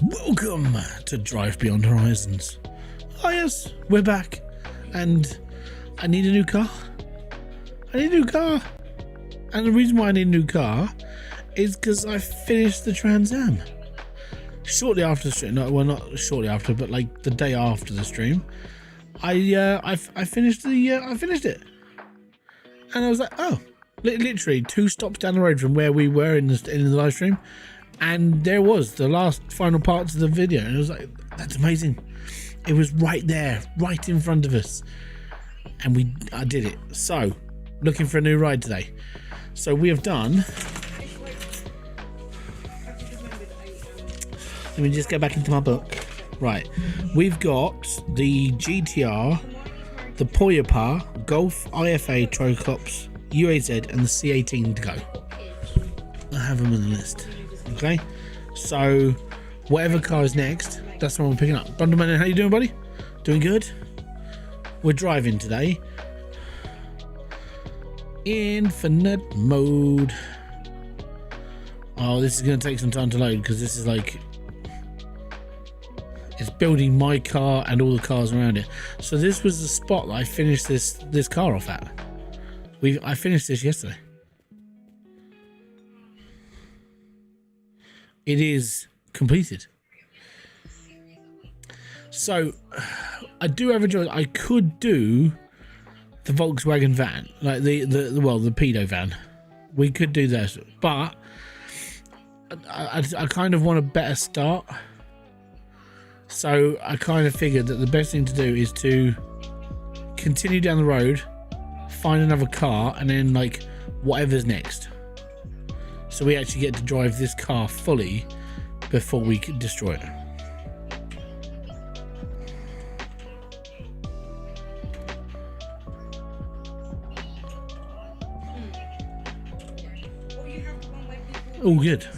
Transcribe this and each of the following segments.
Welcome to Drive Beyond Horizons. Oh yes, we're back, and I need a new car. And the reason why I need a new car is because I finished the Trans Am. Shortly after the stream, not shortly after, but like the day after the stream, I finished it, and I was like, oh, literally 2 stops down the road from where we were in the live stream. And there was the last final parts of the video, and I was like, that's amazing. It was right there, right in front of us, and I did it. So looking for a new ride today. So we have done, let me just go back into my book. Right, we've got the GTR, the Poyapa, Golf, IFA, Tricops, UAZ and the C18 to go. I have them on the list. Okay, so whatever car is next, that's what I'm picking up. Bundleman, how you doing, buddy? Doing good? We're driving today. Infinite mode. Oh, this is going to take some time to load because this is like, it's building my car and all the cars around it. So this was the spot that I finished this car off at. I finished this yesterday. It is completed. So I do have a choice. I could do the Volkswagen van, like the pedo van. We could do this, but I kind of want a better start. So I kind of figured that the best thing to do is to continue down the road, find another car, and then like whatever's next. So we actually get to drive this car fully before we can destroy it. Oh, good.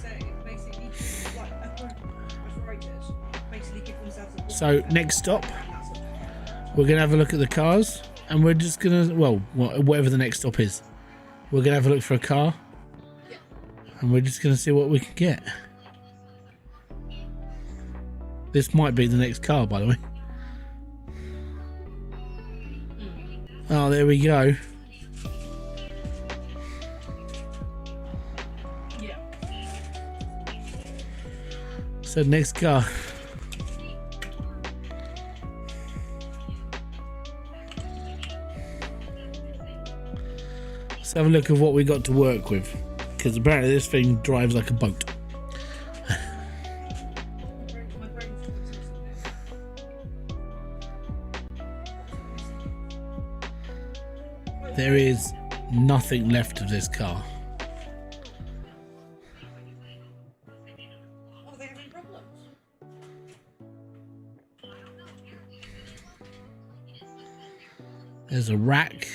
So next stop, we're going to have a look at the cars, and we're just going to, well, whatever the next stop is, we're going to have a look for a car. And we're just going to see what we can get. This might be the next car, by the way. Oh, there we go. Yeah. So next car. Let's have a look at what we got to work with. Because apparently this thing drives like a boat. There is nothing left of this car. Are they having problems? There's a rack.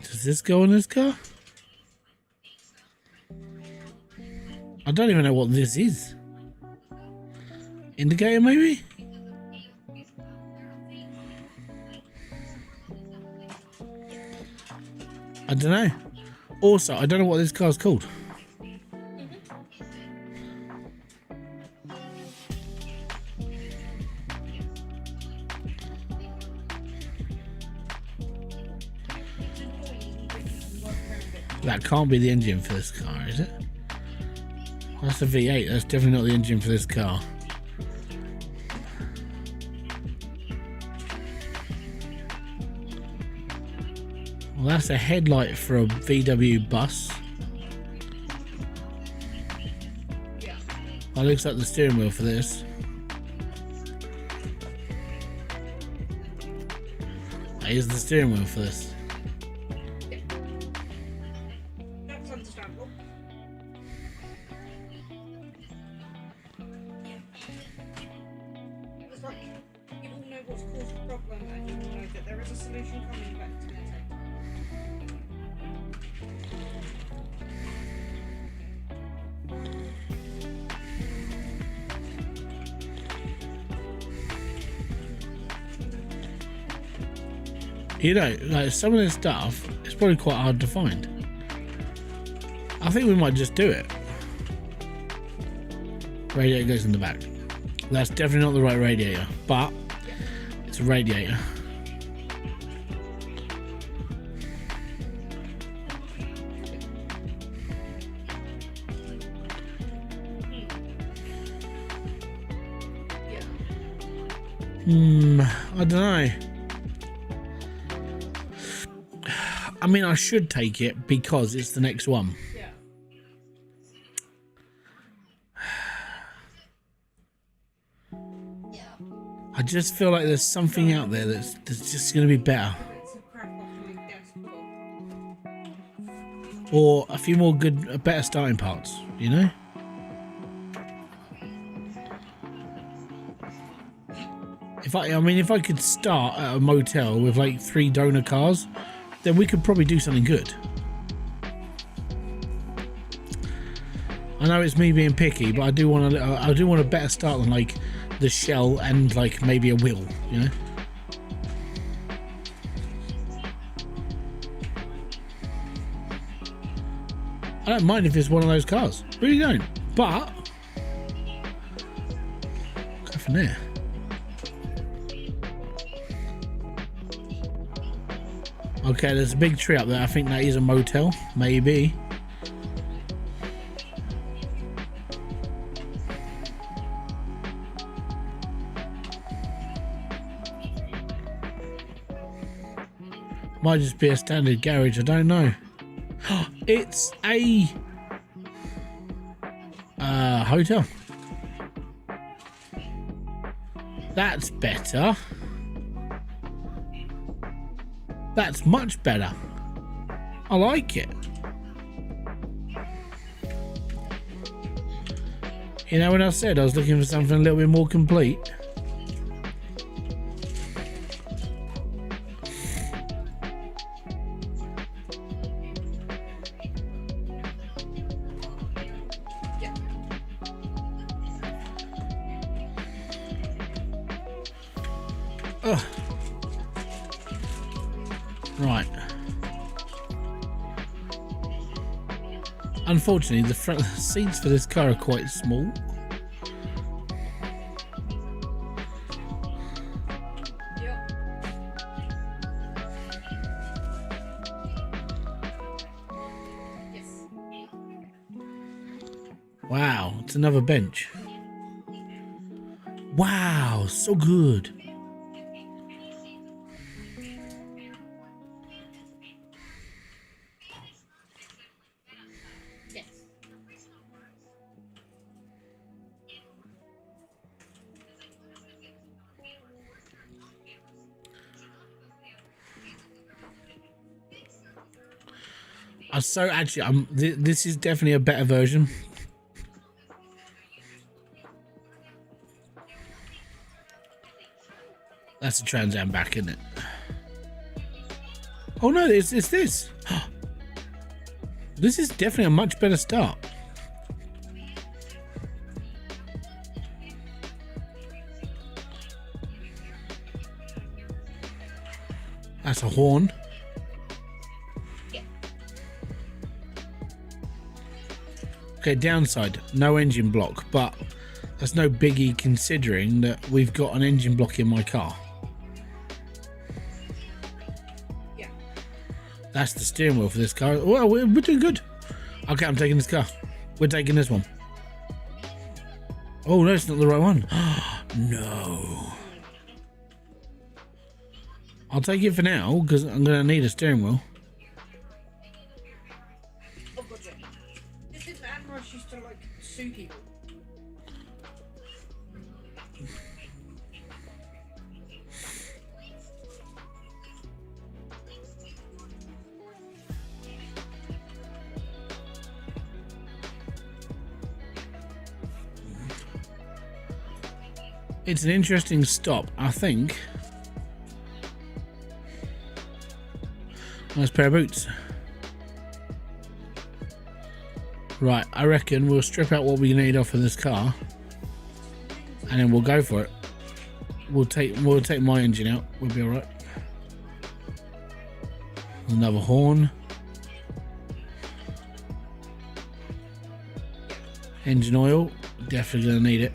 Does this go in this car? I don't even know what this is. Indicator, maybe? I don't know. Also, I don't know what this car's called. That can't be the engine for this car, is it? That's a V8. That's definitely not the engine for this car. Well, that's a headlight for a VW bus. Yeah. That looks like the steering wheel for this. That is the steering wheel for this. That's understandable. It's like you all know what's caused the problem and you all know that there is a solution coming, but it's going to take time. You know, like some of this stuff is probably quite hard to find. I think we might just do it. Radiator goes in the back. That's definitely not the right radiator, but it's a radiator. I don't know. I mean, I should take it because it's the next one. Yeah. I just feel like there's something out there that's just going to be better. It's a crap off my desk book. Or a few more good, better starting parts, you know? If I could start at a motel with like 3 donor cars, then we could probably do something good. I know it's me being picky, but I do want a better start than like the shell and like maybe a wheel, you know? I don't mind if it's one of those cars, really don't. But go from there. Okay, there's a big tree up there. I think that is a motel, maybe. Might just be a standard garage, I don't know. It's a hotel. That's better. That's much better. I like it. You know, when I said I was looking for something a little bit more complete. Ugh. Right. Unfortunately, the front seats for this car are quite small. Yep. Yes. Wow, it's another bench. Wow, so good. Yes. So actually, this is definitely a better version. That's a Trans Am back, isn't it? Oh no, it's this. This is definitely a much better start. That's a horn. Okay, downside, no engine block, but that's no biggie considering that we've got an engine block in my car. Yeah. That's the steering wheel for this car. Well, we're doing good. Okay, I'm taking this car. We're taking this one. Oh, no, it's not the right one. No. I'll take it for now because I'm going to need a steering wheel. Oh, gotcha. This is Admiral used to like sue people. It's an interesting stop, I think. Nice pair of boots. Right, I reckon we'll strip out what we need off of this car, and then we'll go for it. We'll take my engine out. We'll be all right. Another horn. Engine oil. Definitely gonna need it.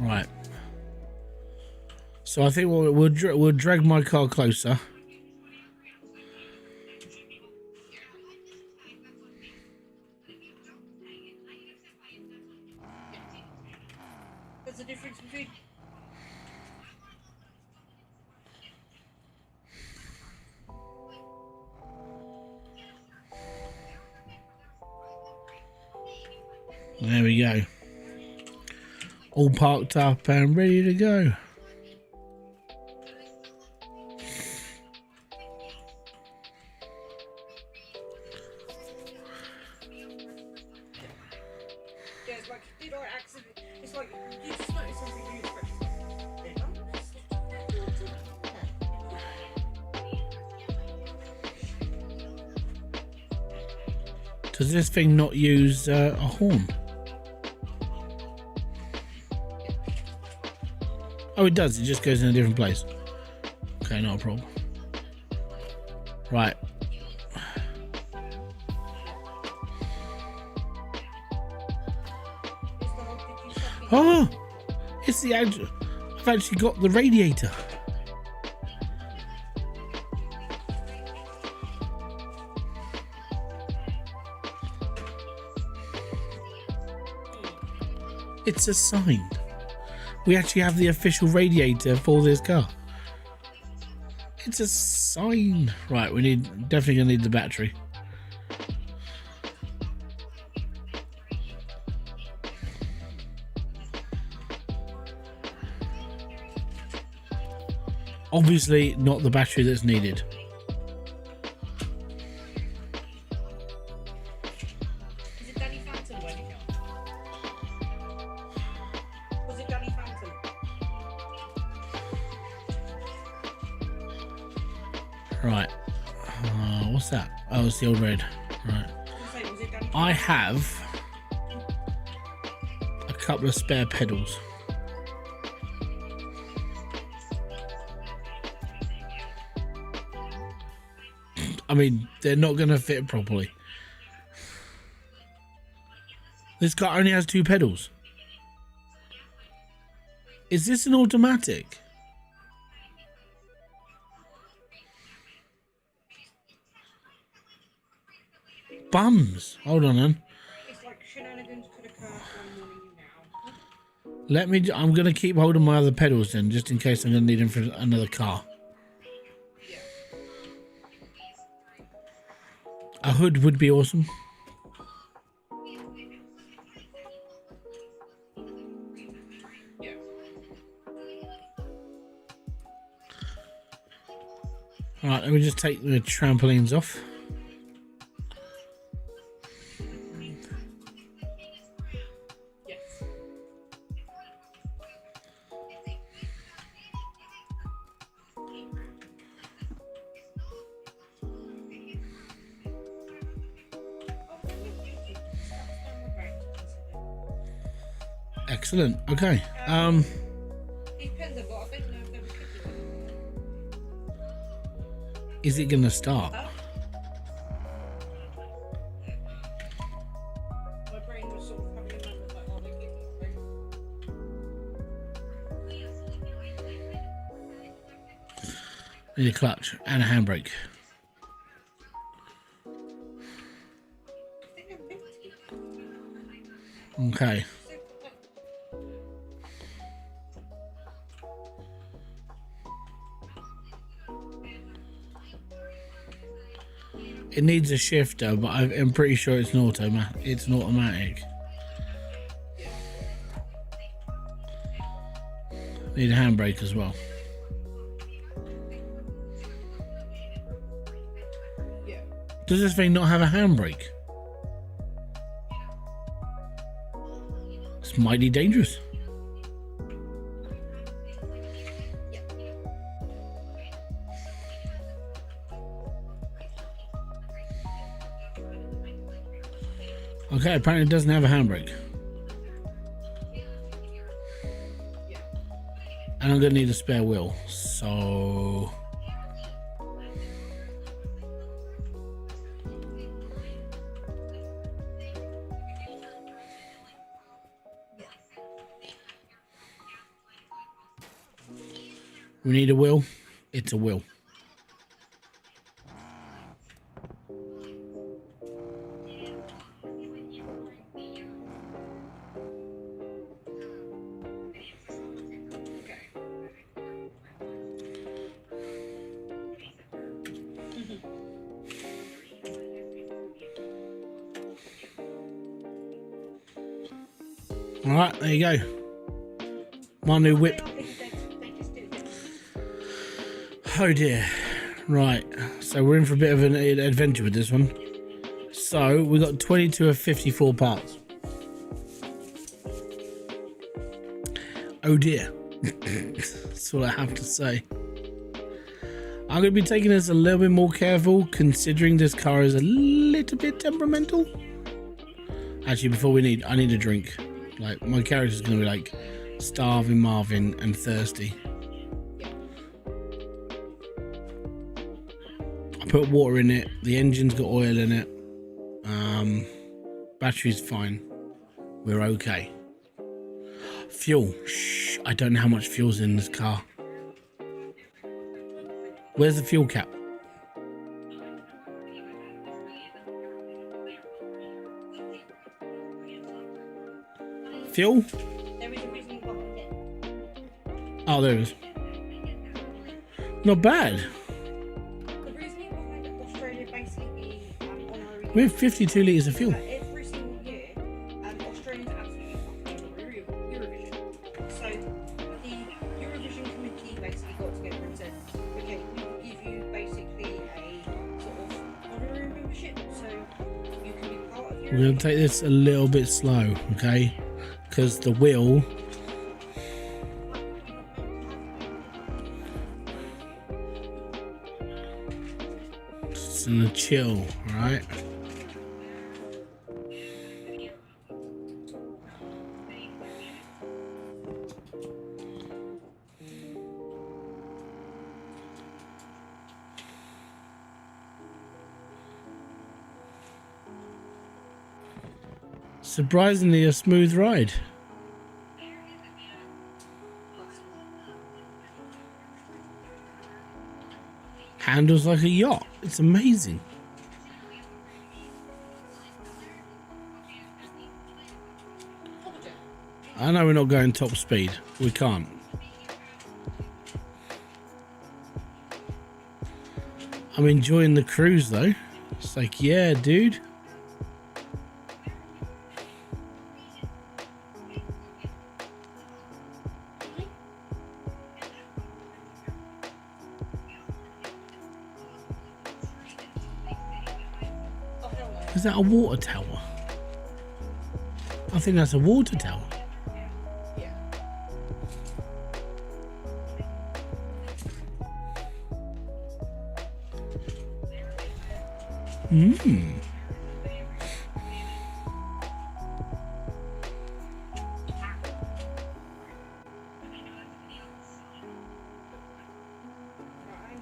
Right. So I think we'll drag my car closer. There's a difference between. There we go. All parked up and ready to go. Yeah, it's like, did I accident? It's like, you just notice something new. Does this thing not use a horn? Oh, it does. It just goes in a different place. Okay, not a problem. Right. Oh, it's the actual. I've actually got the radiator. It's a sign. We actually have the official radiator for this car. It's a sign. Right, we definitely gonna need the battery. Obviously not the battery that's needed. Is it Danny Phantom by any chance? Was it Danny Phantom? Right. What's that? Oh, it's the old red. Right. Was it Danny I have a couple of spare pedals. I mean, they're not going to fit properly. This car only has 2 pedals. Is this an automatic? Bums. Hold on, then. It's like shenanigans could occur one morning now. Let me. I'm going to keep holding my other pedals then, just in case I'm going to need them for another car. Yeah. A hood would be awesome. Yeah. Alright, let me just take the trampolines off. Yes. Excellent. Okay. These pens I've got, I don't know if they're Is it gonna start? My brain was sort of having a moment like, oh, they're kicking. Need a clutch and a handbrake. Okay. It needs a shifter, but I'm pretty sure it's an automatic. It's an automatic. Need a handbrake as well. Yeah. Does this thing not have a handbrake? It's mighty dangerous. Okay, apparently it doesn't have a handbrake. Yeah. And I'm gonna need a spare wheel, so we need a wheel. It's a wheel. All right, there you go. My new whip. Oh dear. Right, so we're in for a bit of an adventure with this one. So we got 22 of 54 parts. Oh dear. That's what I have to say. I'm going to be taking this a little bit more careful, considering this car is a little bit temperamental. Actually, I need a drink. Like, my character's going to be like starving Marvin and thirsty. I put water in it. The engine's got oil in it. Battery's fine. We're okay. Fuel. Shh. I don't know how much fuel's in this car. Where's the fuel cap? Fuel? There is a reason behind it. Oh, there it is. Not bad. The reasoning behind Australia basically on our We have 52 litres of fuel. every single year, Australians are absolutely fucking Eurovision. So the Eurovision committee basically got together and said, okay, we will give you basically a sort of honorary membership, so you can be part of Eurovision. We're going to take this a little bit slow, okay? Because the wheel it's in the chill, right? Surprisingly a smooth ride. Handles like a yacht. It's amazing. I know we're not going top speed. We can't. I'm enjoying the cruise though. It's like, yeah, dude. Is that a water tower? I think that's a water tower. Yeah. I'm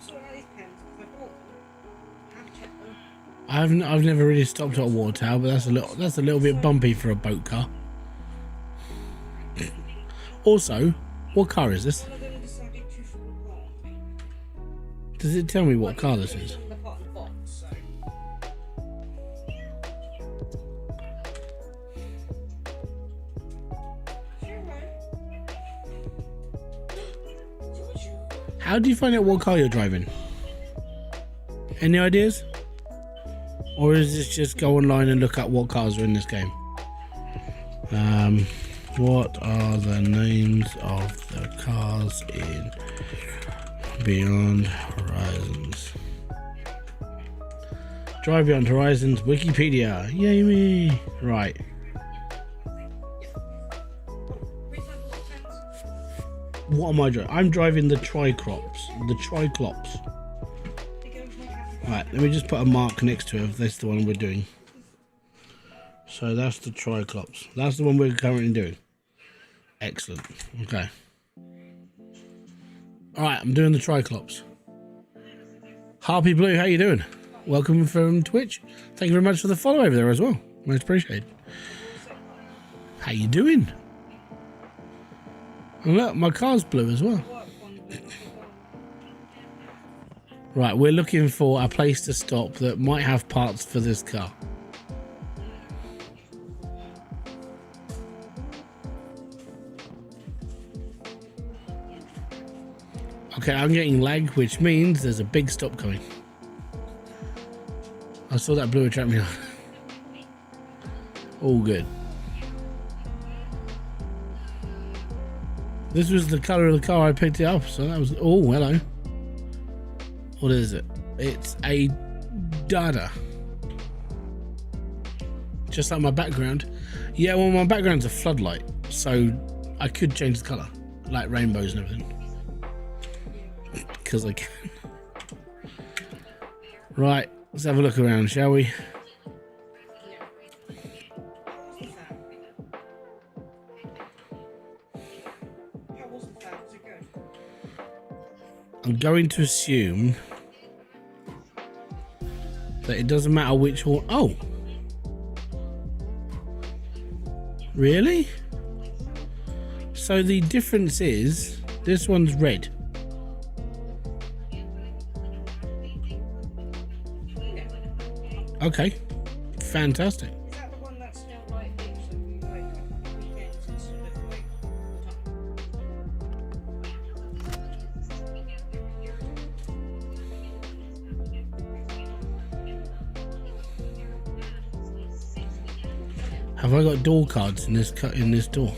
sorting out these pens because I bought them. I have checked them. I've never really stopped at a water tower, but that's a little bit bumpy for a boat car. Also, what car is this? One of them decided to fall apart. Does it tell me what car this is? The part of the box, so. How do you find out what car you're driving? Any ideas? Or is this just go online and look at what cars are in this game? What are the names of the cars in Beyond Horizons? Drive Beyond Horizons, Wikipedia. Yay me! Right. What am I driving? I'm driving the Tricops. The Triclops. Right, let me just put a mark next to it if that's the one we're doing. So that's the Tricops. That's the one we're currently doing. Excellent. Okay. All right, I'm doing the Tricops. Harpy Blue, how you doing? Welcome from Twitch. Thank you very much for the follow over there as well. Most appreciated. How you doing? And look, my car's blue as well. Right, we're looking for a place to stop that might have parts for this car. Okay, I'm getting lag, which means there's a big stop coming. I saw that blue attract me on. All good. This was the colour of the car I picked it up, so that was... Oh, hello. What is it? It's a Dada. Just like my background. Yeah, well, my background's a floodlight, so I could change the colour. Like rainbows and everything. Because I can. Right, let's have a look around, shall we? I'm going to assume that it doesn't matter which one. Oh, really? So the difference is this one's red. Okay, fantastic. Is that the one that's still like this? So we like weekends instead of like Have I got door cards in this door?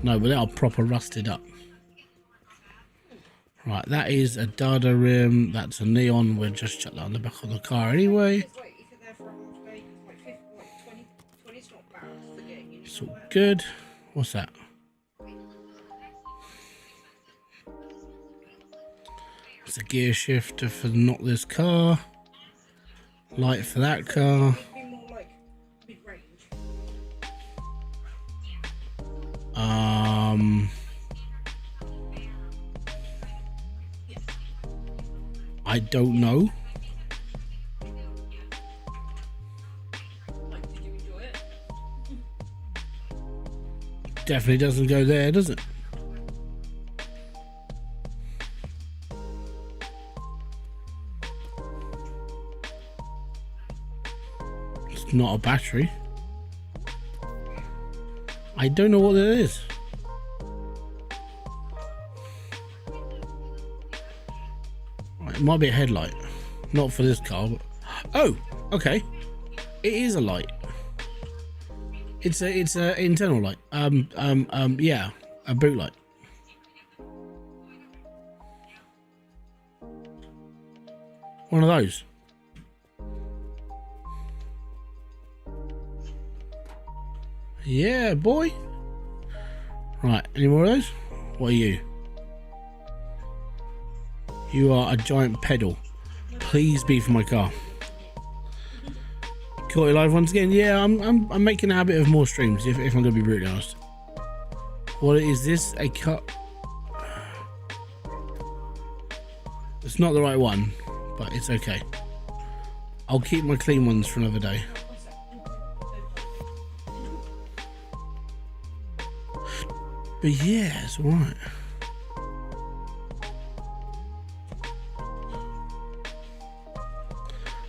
No, but they are proper rusted up. Right, that is a Dada rim. That's a neon. We'll just chuck that on the back of the car anyway. It's all good. What's that? It's a gear shifter for not this car. Light for that car. I don't know. did you enjoy it? Definitely doesn't go there, does it? It's not a battery. I don't know what it is. It might be a headlight, not for this car. But... Oh, okay. It is a light. It's a internal light. Yeah, a boot light. One of those. Yeah, boy. Right, any more of those? What are you? You are a giant pedal. Please be for my car. Caught you live once again. Yeah, I'm making a habit of more streams. If I'm gonna be brutally honest. What is this? A cut? It's not the right one, but it's okay. I'll keep my clean ones for another day. But yeah, it's alright.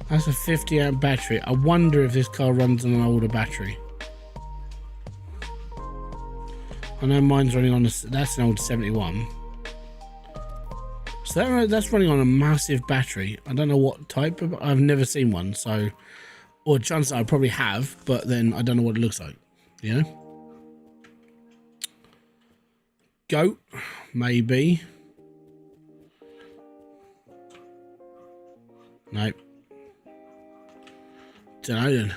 That's a 50 amp battery. I wonder if this car runs on an older battery. I know mine's running on that's an old 71. So that's running on a massive battery. I don't know what type of, I've never seen one, so, or chances I probably have, but then I don't know what it looks like, you know? Goat, maybe. Nope. Don't know then.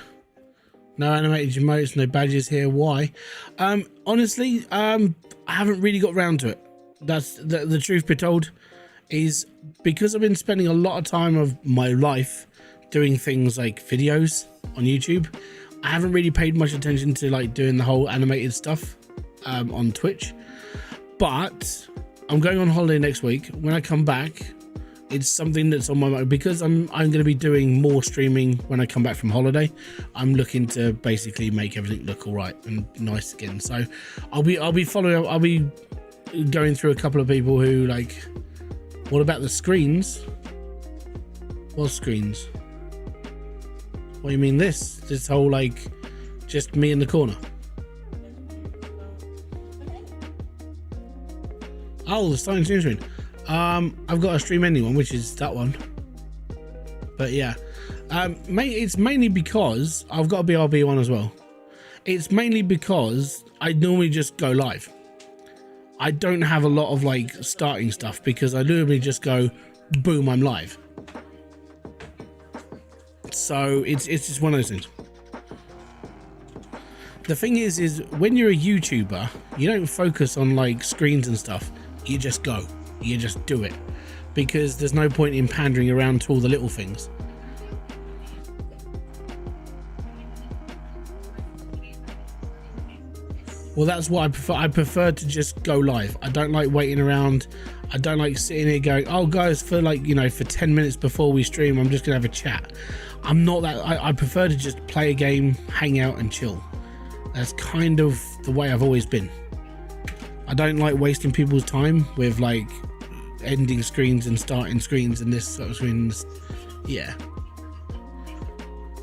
No animated emotes, no badges here. Why? Honestly, I haven't really got round to it. That's the truth be told, is because I've been spending a lot of time of my life doing things like videos on YouTube. I haven't really paid much attention to like doing the whole animated stuff on Twitch. But I'm going on holiday next week. When I come back, it's something that's on my mind because I'm going to be doing more streaming when I come back from holiday. I'm looking to basically make everything look all right and nice again. So I'll be following. I'll be going through a couple of people who like, what about the screens? What screens? What do you mean this whole like just me in the corner? Oh, the starting stream screen. I've got a stream ending one, which is that one. But yeah, it's mainly because I've got a BRB one as well. It's mainly because I normally just go live. I don't have a lot of like starting stuff because I literally just go boom, I'm live. So it's just one of those things. The thing is when you're a YouTuber, you don't focus on like screens and stuff. You just go. You just do it, because there's no point in pandering around to all the little things. Well, that's what I prefer. I prefer to just go live. I don't like waiting around. I don't like sitting here going, oh guys, for like, you know, for 10 minutes before we stream, I'm just gonna have a chat. I'm not that. I prefer to just play a game, hang out and chill. That's kind of the way I've always been. I don't like wasting people's time with like ending screens and starting screens and this sort of screens. Yeah,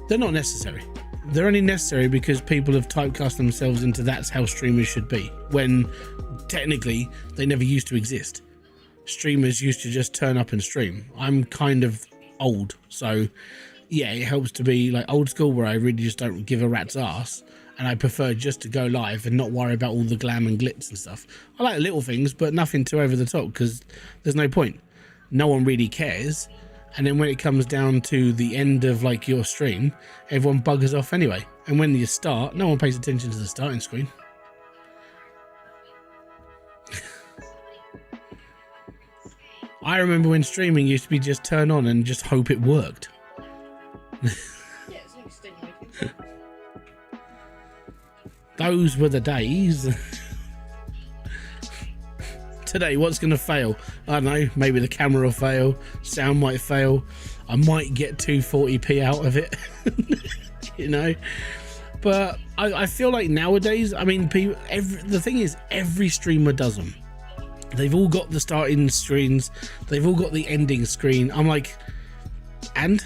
they're not necessary. They're only necessary because people have typecast themselves into that's how streamers should be, when technically they never used to exist. Streamers used to just turn up and stream. I'm kind of old, so yeah, it helps to be like old school where I really just don't give a rat's ass. And I prefer just to go live and not worry about all the glam and glitz and stuff. I like little things, but nothing too over the top, because there's no point. No one really cares. And then when it comes down to the end of like your stream, everyone buggers off anyway. And when you start, no one pays attention to the starting screen. I remember when streaming used to be just turn on and just hope it worked. Yeah, it's like stimulating. Those were the days. Today, what's going to fail? I don't know. Maybe the camera will fail. Sound might fail. I might get 240p out of it. You know? But I feel like nowadays, I mean, people. The thing is, every streamer does them. They've all got the starting screens. They've all got the ending screen. I'm like, and?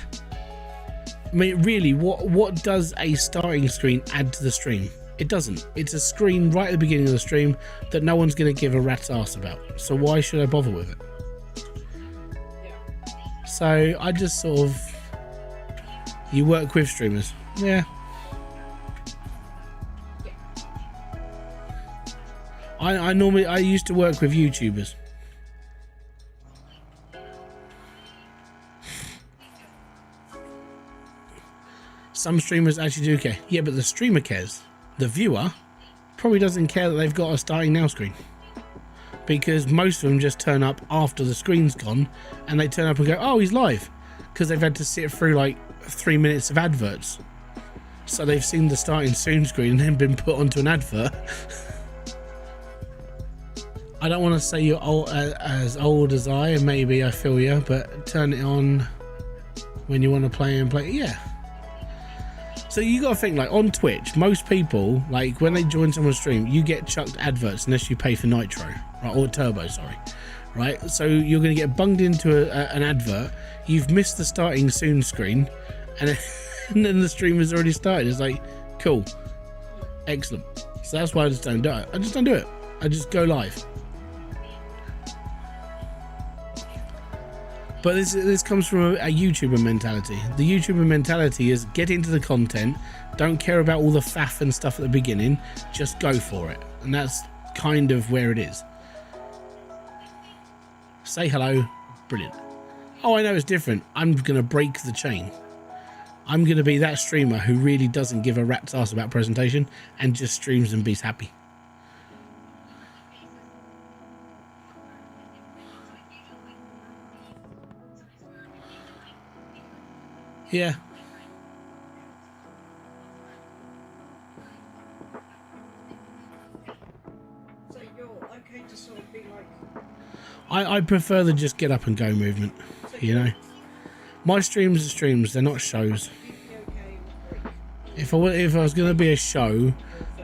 I mean, really, what does a starting screen add to the stream? It doesn't. It's a screen right at the beginning of the stream that no one's going to give a rat's ass about. So why should I bother with it? Yeah. So I just sort of... You work with streamers. Yeah. I used to work with YouTubers. Some streamers actually do care. Yeah, but the streamer cares. The viewer probably doesn't care that they've got a starting now screen, because most of them just turn up after the screen's gone, and they turn up and go, oh, he's live, because they've had to sit through like 3 minutes of adverts. So they've seen the starting soon screen and then been put onto an advert. I don't want to say you're as old as I, and maybe I feel you, but turn it on when you want to play and play. Yeah. So you got to think, like on Twitch, most people, like when they join someone's stream, you get chucked adverts unless you pay for Nitro, right, or Turbo, sorry, right? So you're going to get bunged into an advert. You've missed the starting soon screen, and then the stream has already started. It's like, cool, excellent. So that's why I just don't do it. I just don't do it. I just go live. But this comes from a YouTuber mentality. The YouTuber mentality is get into the content, don't care about all the faff and stuff at the beginning, just go for it. And that's kind of where it is. Say hello, brilliant. Oh, I know it's different. I'm going to break the chain. I'm going to be that streamer who really doesn't give a rat's ass about presentation and just streams and be happy. Yeah. So you're okay to sort I'd be like, I prefer the just get up and go movement, you know. My streams are streams, they're not shows. you'd be okay with like, If I was going to be a show,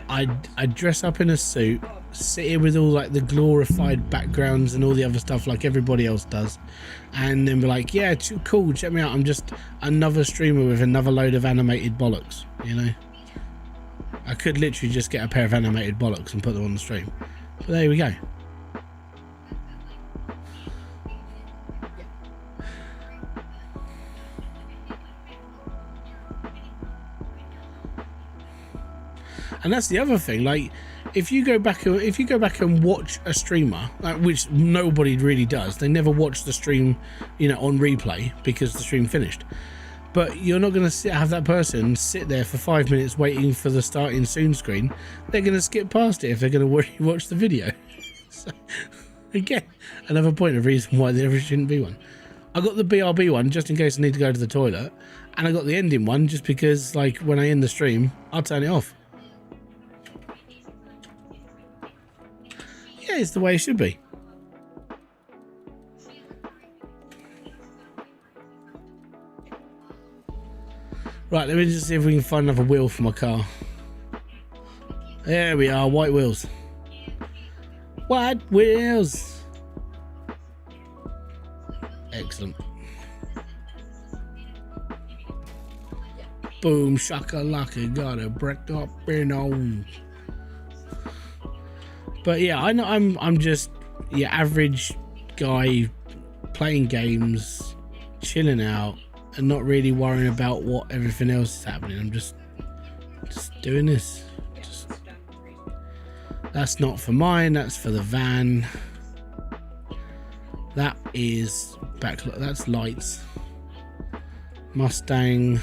I'd dress up in a suit, sit here with all like the glorified backgrounds and all the other stuff like everybody else does, and then be like, yeah, cool, check me out, I'm just another streamer with another load of animated bollocks, you know. I could literally just get a pair of animated bollocks and put them on the stream, but there we go. And that's the other thing, like if you go back and watch a streamer, which nobody really does, they never watch the stream, you know, on replay because the stream finished. But you're not going to have that person sit there for 5 minutes waiting for the starting soon screen. They're going to skip past it if they're going to watch the video. So, again, another point of reason why there shouldn't be one. I got the BRB one just in case I need to go to the toilet, and I got the ending one just because, like, when I end the stream, I'll turn it off. Yeah, it's the way it should be. Right, let me just see if we can find another wheel for my car. There we are, white wheels. White wheels. Excellent. Boom, shakalaka, got it bricked up in on. But yeah, I know I'm just average guy playing games, chilling out, and not really worrying about what everything else is happening. I'm just doing this. That's not for mine. That's for the van. That is that's lights. Mustang.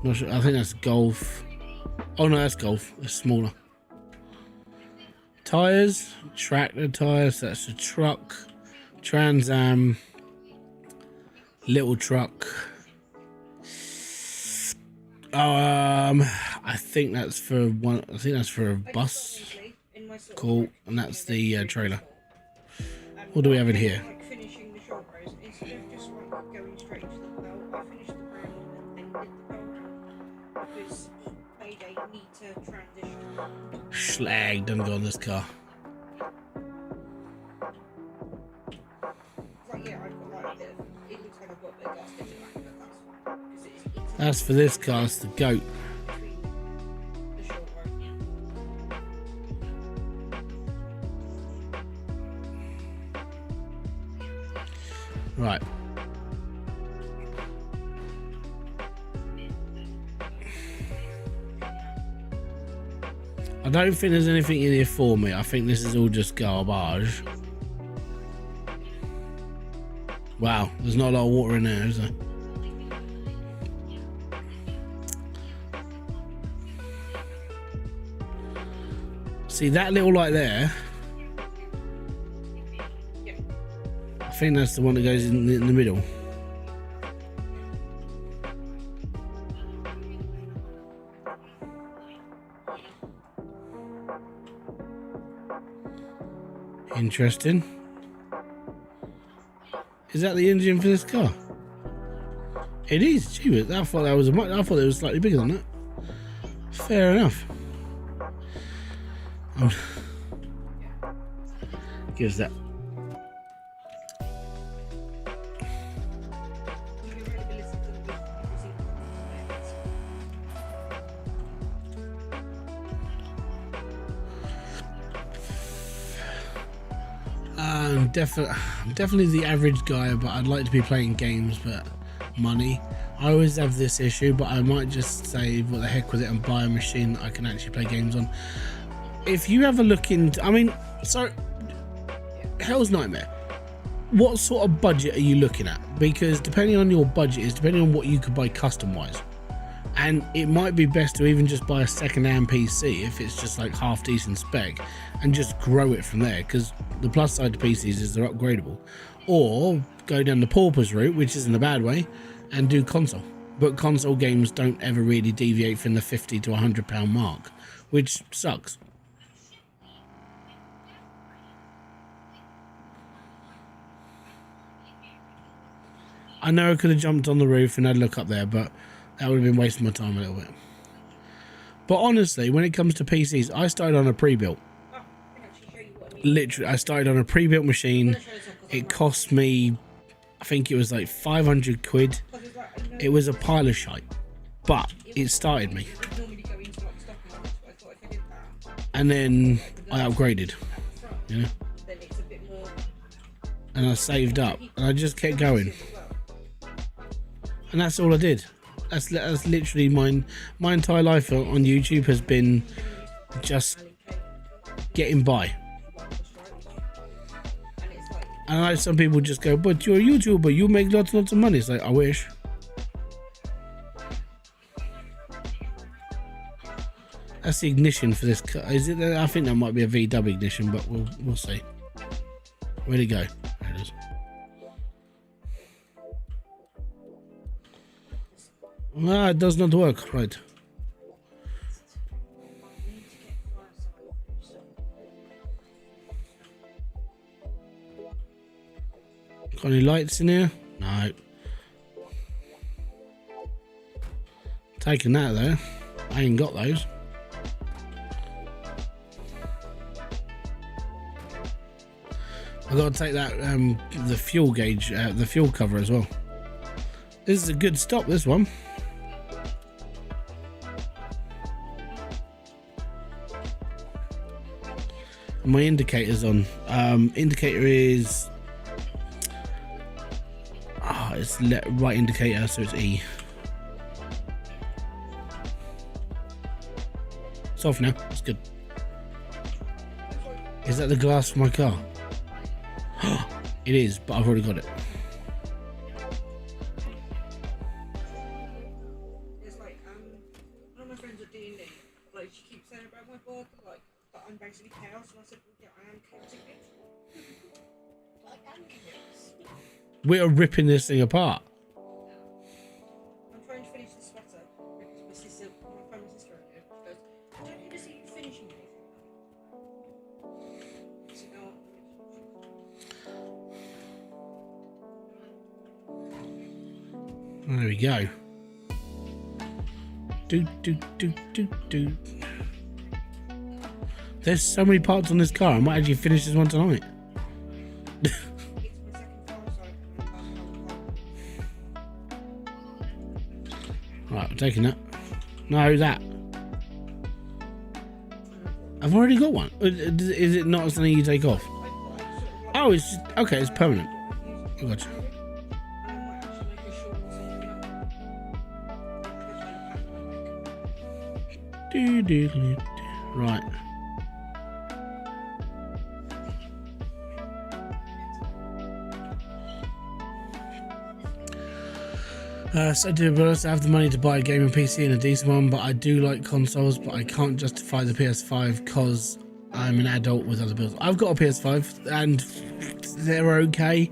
Not sure. I think that's Golf. Oh no, that's Golf. It's smaller. Tires, tractor tires, that's a truck, Trans Am, little truck. I think that's for one. I think that's for a bus. Cool, and that's the trailer. What do we have in here? like finishing the short rows, instead of just like going straight to the belt, I finished the ground and then did the belt because it made a neater transition. Slag, don't go on this car. Right, yeah, I've got like a bit of, it looks like I've got a bit of gas in the back, but that's fine. Because it's That's for this car, it's the goat. between the short row. Right. I don't think there's anything in here for me. I think this is all just garbage. Wow, there's not a lot of water in there, is there? See that little light there? Yeah. I think that's the one that goes in the middle. Interesting. Is that the engine for this car? It is. Gee, I thought that was I thought it was slightly bigger than that. Fair enough. Gives that. I'm definitely the average guy, but I'd like to be playing games, but money. I always have this issue, but I might just say what the heck with it and buy a machine that I can actually play games on. If you have a look into, I mean, so Hell's Nightmare, what sort of budget are you looking at? Because depending on your budget is depending on what you could buy custom wise, and it might be best to even just buy a second-hand PC if it's just like half decent spec and just grow it from there, because the plus side to PCs is they're upgradable, or go down the paupers route, which isn't a bad way, and do console. But console games don't ever really deviate from the £50 to £100 mark, which sucks. I know I could have jumped on the roof and I'd look up there, but that would have been wasting my time a little bit. But honestly, when it comes to PCs, I started on a pre-built. Oh, I can actually show you what I mean. Literally, I started on a pre-built machine. It cost me, I think it was like 500 quid. It was a pile of shite, but it started me. And then I upgraded, you know, and I saved up, and I just kept going. And that's all I did. That's literally my entire life on YouTube has been just getting by. And I know some people just go, but you're a YouTuber, you make lots of money. It's like, I wish. That's the ignition for this car. Is it? I think that might be a VW ignition, but we'll see. Where'd it go? There it is. Ah, it does not work. Right. Got any lights in here? No. Taking that though. I ain't got those. I got to take that the fuel gauge, the fuel cover as well. This is a good stop. This one. My indicator's on. Indicator is. It's right indicator, so it's E. It's off now. It's good. Is that the glass for my car? It is, but I've already got it. It's like one of my friends at D&D, like she keeps saying about my board, like that I'm basically chaos, and I said, well, yeah, I am chaotic. I am chaos. We are ripping this thing apart. I'm trying to finish this sweater because my sister, my friend, my sister, she goes, I don't need to see you finishing anything. So now, there we go. Do. There's so many parts on this car. I might actually finish this one tonight. it's my second car, so Right, I'm taking that. No, that. I've already got one. Is it not something you take off? Oh, it's just, okay. It's permanent. I gotcha. Right. So I do have the money to buy a gaming PC and a decent one, but I do like consoles, but I can't justify the PS5 because I'm an adult with other bills. I've got a PS5 and they're okay,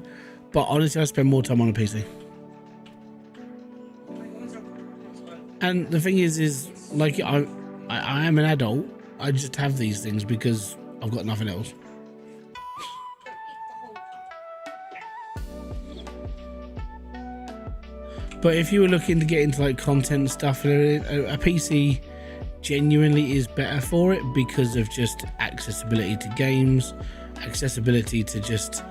but honestly I spend more time on a PC. And the thing is like I am an adult. I just have these things because I've got nothing else. But if you were looking to get into like content stuff, a PC genuinely is better for it because of just accessibility to games, accessibility to just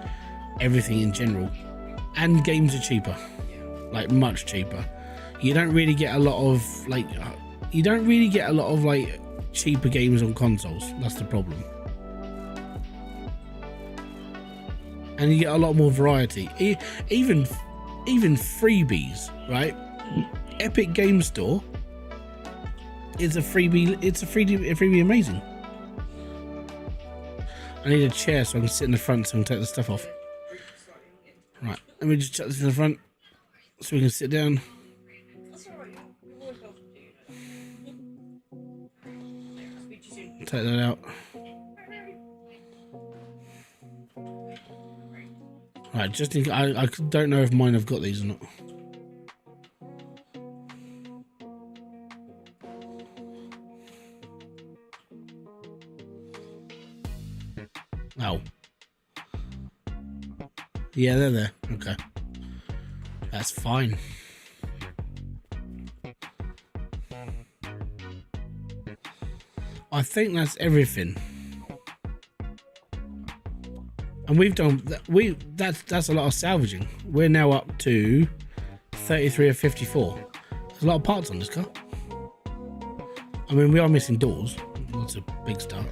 everything in general, and games are cheaper, like much cheaper. You don't really get a lot of like cheaper games on consoles. That's the problem. And you get a lot more variety. Even freebies, right? Epic Game Store is a freebie. It's a freebie amazing. I need a chair so I can sit in the front so I can take the stuff off. Right, let me just chuck this in the front so we can sit down. Take that out. Right, just in, I don't know if mine have got these or not. Oh. Yeah, they're there. Okay. That's fine. I think that's everything. And we've done that's a lot of salvaging. We're now up to 33 of 54. There's a lot of parts on this car. I mean, we are missing doors. That's a big start.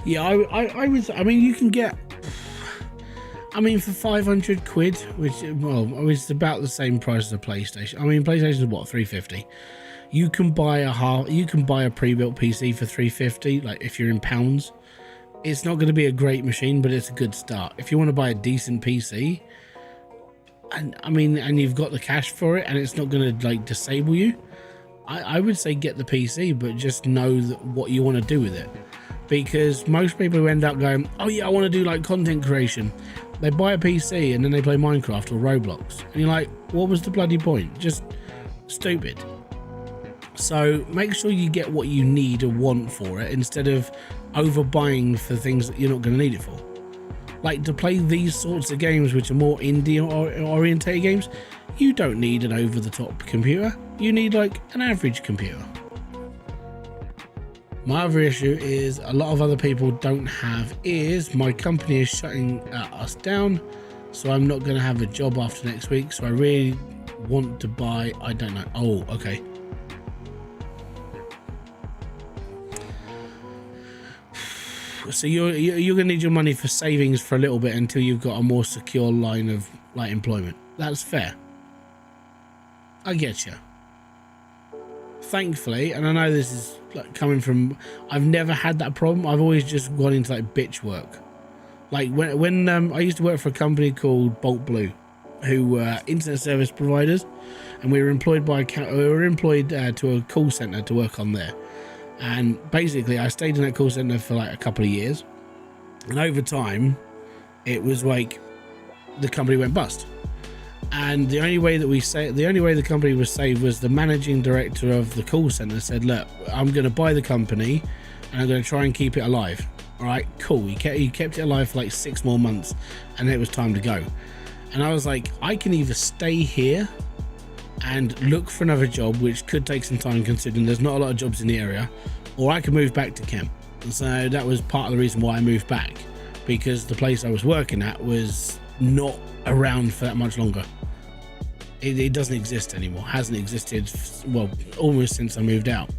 Yeah, I mean, you can get, I mean, for 500 quid, which, well, it's about the same price as a PlayStation. I mean, PlayStation is what, 350. You can buy a pre-built PC for 350, like if you're in pounds. It's not going to be a great machine, but it's a good start. If you want to buy a decent PC, and I mean, and you've got the cash for it, and it's not going to like disable you, I would say get the PC, but just know what you want to do with it. Because most people who end up going, oh yeah, I want to do like content creation, they buy a PC and then they play Minecraft or Roblox, and you're like, what was the bloody point? Just stupid. So make sure you get what you need or want for it, instead of overbuying for things that you're not going to need it for. Like, to play these sorts of games, which are more indie orientated games, you don't need an over-the-top computer. You need like an average computer. My other issue is a lot of other people don't have is my company is shutting us down, so I'm not going to have a job after next week. So I really want to buy, I don't know. Oh, okay. So you're going to need your money for savings for a little bit until you've got a more secure line of like employment. That's fair. I get you. Thankfully, and I know this is like coming from, I've never had that problem. I've always just gone into like bitch work. Like when I used to work for a company called Bolt Blue, who were internet service providers, and we were employed to a call center to work on there. And basically I stayed in that call center for like a couple of years, and over time it was like the company went bust. And the only way the company was saved was the managing director of the call center said, look, I'm going to buy the company and I'm going to try and keep it alive. All right, cool. He kept it alive for like 6 more months, and then it was time to go. And I was like, I can either stay here and look for another job, which could take some time considering there's not a lot of jobs in the area, or I can move back to Kent. And so that was part of the reason why I moved back, because the place I was working at was not around for that much longer. It doesn't exist anymore. Hasn't existed, well, almost since I moved out.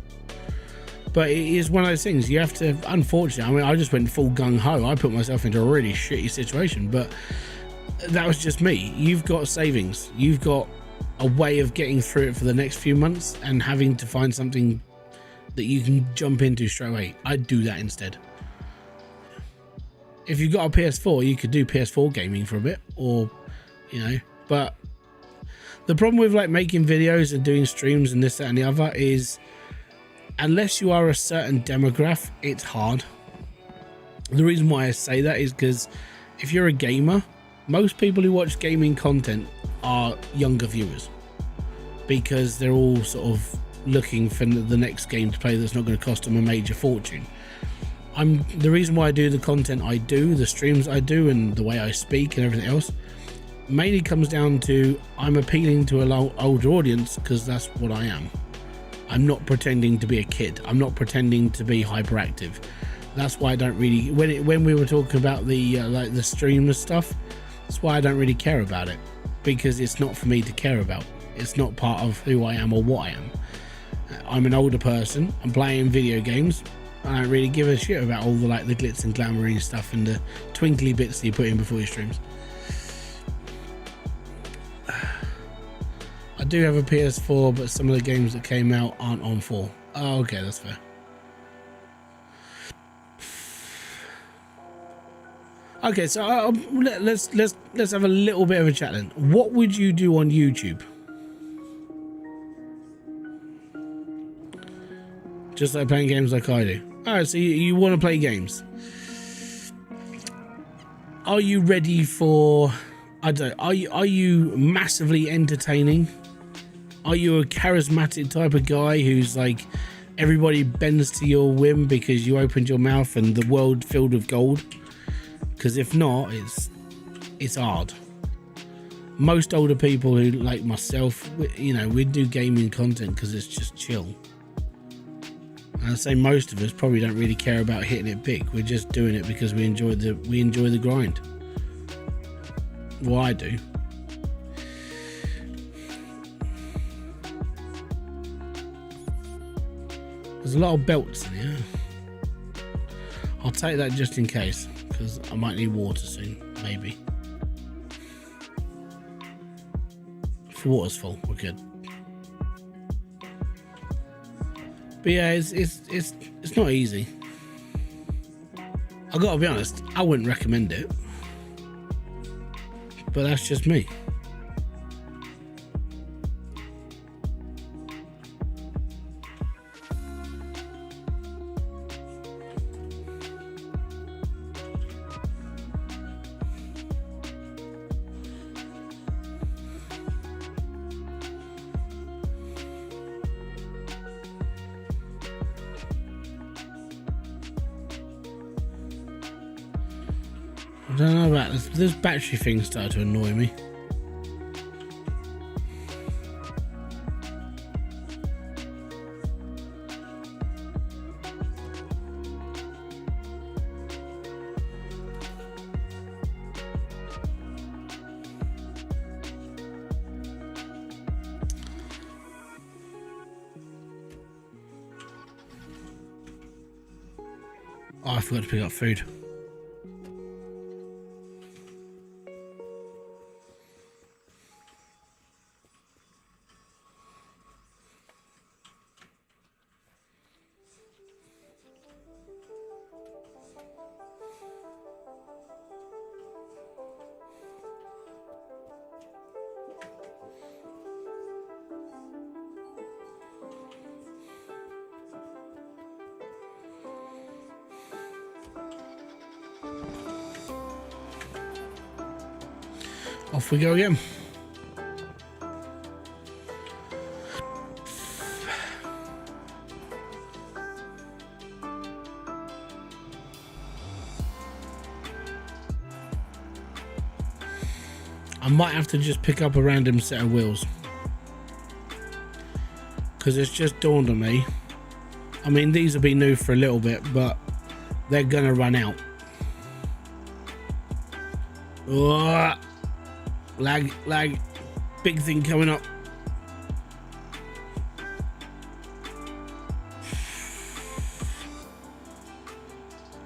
But it is one of those things you have to, unfortunately, I mean, I just went full gung-ho. I put myself into a really shitty situation, but that was just me. You've got savings. You've got a way of getting through it for the next few months and having to find something that you can jump into straight away. I'd do that instead. If you've got a PS4, you could do PS4 gaming for a bit, or, you know, but the problem with like making videos and doing streams and this, that and the other is, unless you are a certain demographic, it's hard. The reason why I say that is because if you're a gamer, most people who watch gaming content are younger viewers, because they're all sort of looking for the next game to play that's not going to cost them a major fortune. The reason why I do the content I do, the streams I do, and the way I speak and everything else, mainly comes down to I'm appealing to an older audience, because that's what I am. I'm not pretending to be a kid. I'm not pretending to be hyperactive. That's why I don't really, when we were talking about the like the streamer stuff, that's why I don't really care about it, because it's not for me to care about. It's not part of who I am or what I am. I'm an older person. I'm playing video games. I don't really give a shit about all the like the glitz and glamoury stuff and the twinkly bits that you put in before your streams. I do have a PS4, but some of the games that came out aren't on 4. Oh, okay, that's fair. Okay, so let's have a little bit of a chat then. What would you do on YouTube? Just like playing games like I do. Alright, so you want to play games. Are you ready for, I don't know, are you massively entertaining? Are you a charismatic type of guy who's like everybody bends to your whim because you opened your mouth and the world filled with gold. Because if not, it's hard. Most older people who like myself, we do gaming content because it's just chill. And I'd say most of us probably don't really care about hitting it big. We're just doing it because we enjoy the grind. Well, I do. There's a lot of belts in here. I'll take that just in case, because I might need water soon, maybe. If the water's full, we're good. But yeah, it's not easy. I gotta be honest, I wouldn't recommend it. But that's just me. I don't know about this. This battery thing started to annoy me. Oh, I forgot to pick up food. Off we go again. I might have to just pick up a random set of wheels, because it's just dawned on me. I mean, these will be new for a little bit, but they're gonna run out. Ugh. Lag, big thing coming up.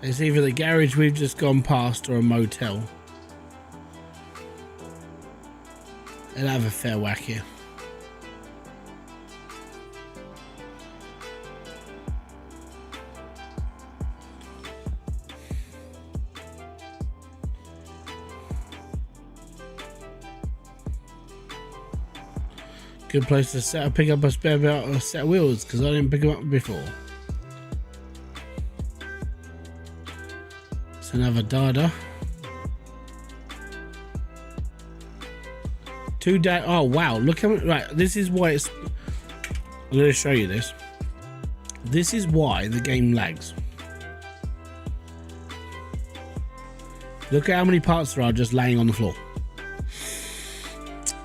It's either the garage we've just gone past or a motel. It'll have a fair whack here. Good place to pick up a set of wheels, because I didn't pick them up before. It's another Dada. Oh wow, look how much. Right, this is why it's. I'm going to show you this. This is why the game lags. Look at how many parts there are just laying on the floor.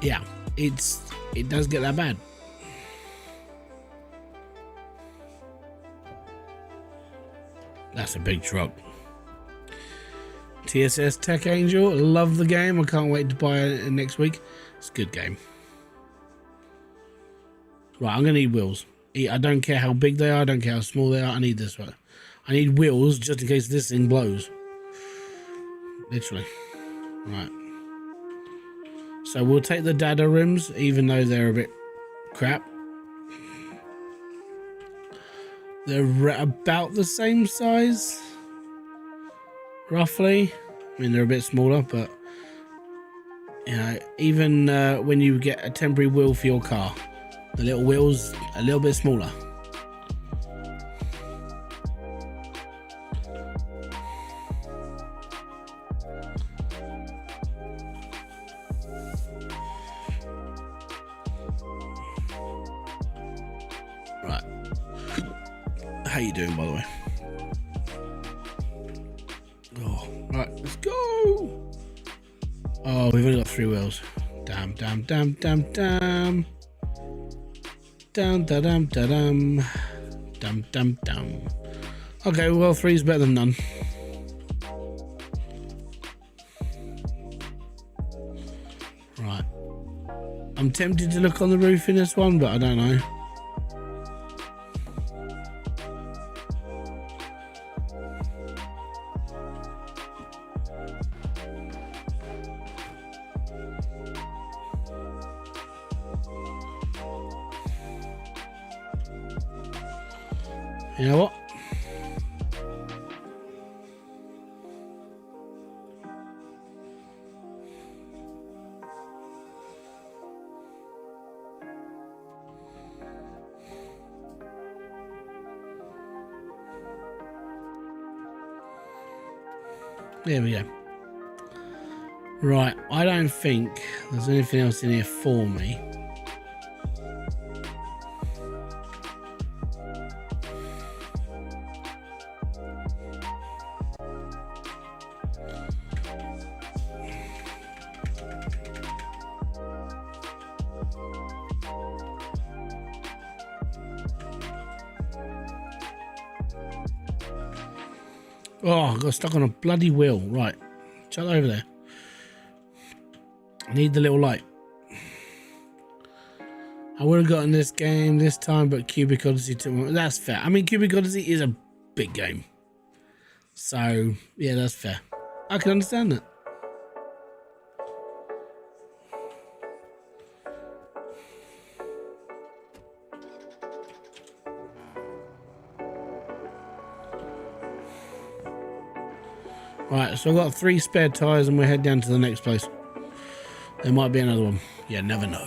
Yeah, it does get that bad. That's a big truck. TSS Tech Angel, love the game. I can't wait to buy it next week. It's a good game. Right, I'm gonna need wheels. I don't care how big they are, I don't care how small they are, I need this one. I need wheels just in case this thing blows. Literally. Right. So we'll take the Dada rims, even though they're a bit crap. They're about the same size, roughly. I mean, they're a bit smaller, but you know, even when you get a temporary wheel for your car, the little wheel's a little bit smaller. How you doing, by the way? Oh, right, let's go. Oh, we've only got 3 wheels. Damn. Down, da dum da dum. Okay, well, 3's better than none. Right. I'm tempted to look on the roof in this one, but I don't know. You know what? There we go. Right, I don't think there's anything else in here for me. Oh, I got stuck on a bloody wheel. Right, shut over there. I need the little light. I would have gotten this game this time, but Cubic Odyssey took me. That's fair. I mean, Cubic Odyssey is a big game. So, yeah, that's fair. I can understand that. Right, so I've got 3 spare tyres and we'll head down to the next place. There might be another one. You never know.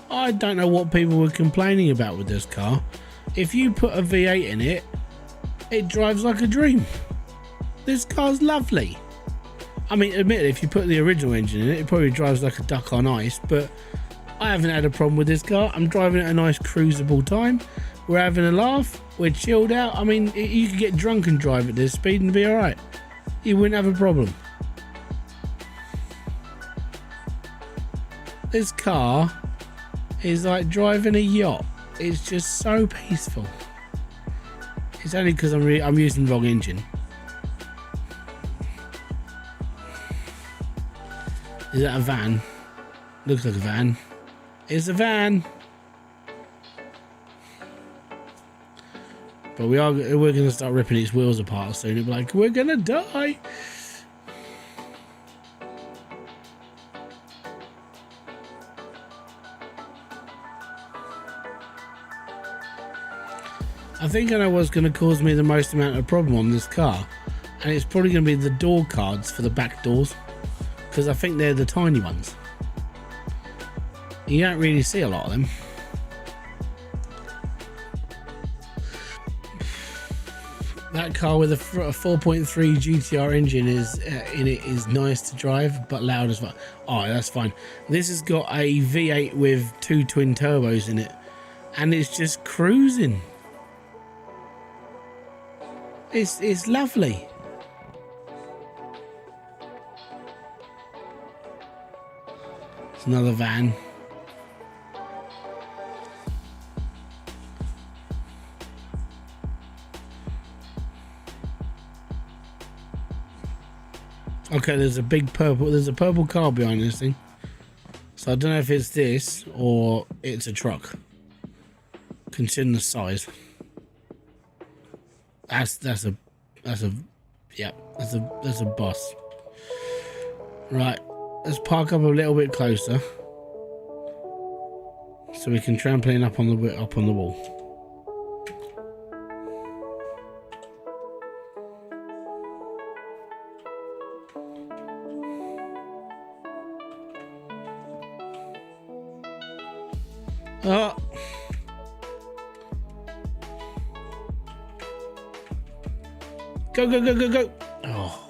I don't know what people were complaining about with this car. If you put a V8 in it, it drives like a dream. This car's lovely. I mean, admittedly, if you put the original engine in it, it probably drives like a duck on ice, but I haven't had a problem with this car. I'm driving at a nice cruisable time. We're having a laugh. We're chilled out. I mean, you could get drunk and drive at this speed and be all right. You wouldn't have a problem. This car is like driving a yacht. It's just so peaceful. It's only because I'm using the wrong engine. Is that a van? Looks like a van. It's a van. But we're going to start ripping its wheels apart soon. It'll be like, we're going to die. I think I know what's going to cause me the most amount of problem on this car, and it's probably going to be the door cards for the back doors, because I think they're the tiny ones. You don't really see a lot of them. That car with a 4.3 GTR engine in it is nice to drive, but loud as well. Oh, that's fine. This has got a V8 with 2 twin turbos in it, and it's just cruising. It's lovely. It's another van. Okay, there's a purple car behind this thing. So I don't know if it's this or it's a truck, considering the size. That's a bus. Right, let's park up a little bit closer so we can trampoline up on the wall. Oh. Go, go, go, go, go. Oh.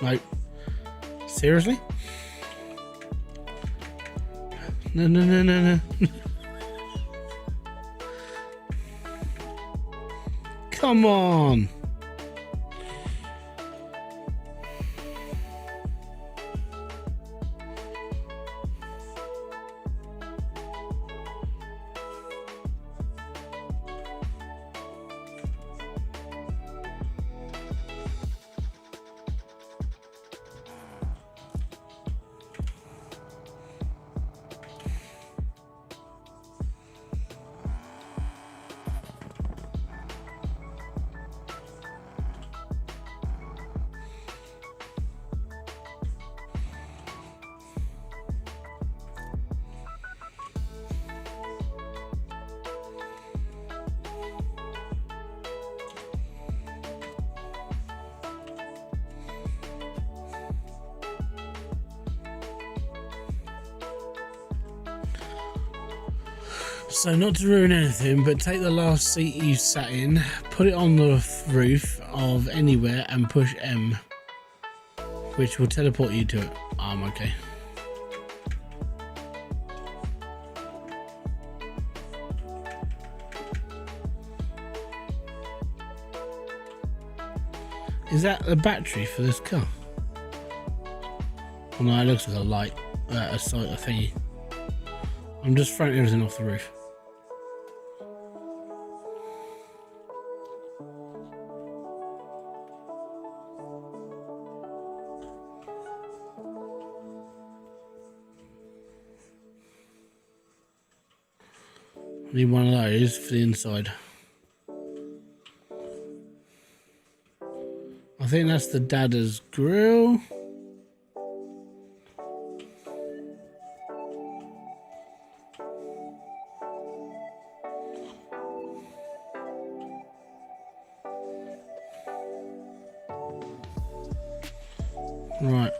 No. Seriously? No, no, no, no, no. Come on. So not to ruin anything, but take the last seat you sat in, put it on the roof of anywhere and push M, which will teleport you to it. I'm okay. Is that the battery for this car? Oh no, it looks like a light, a thingy. I'm just throwing everything off the roof. I need one of those for the inside. I think that's the Dada's grill. Right.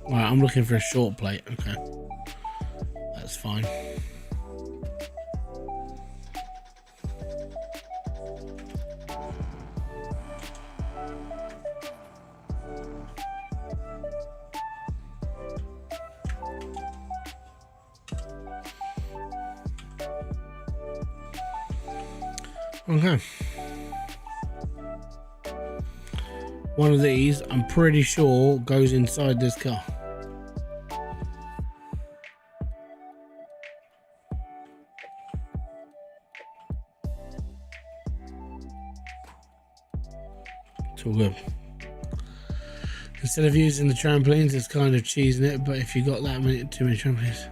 Right, I'm looking for a short plate. Okay. That's fine. Okay. One of these, I'm pretty sure, goes inside this car. It's all good. Instead of using the trampolines, it's kind of cheesing it, but if you got that many, too many trampolines,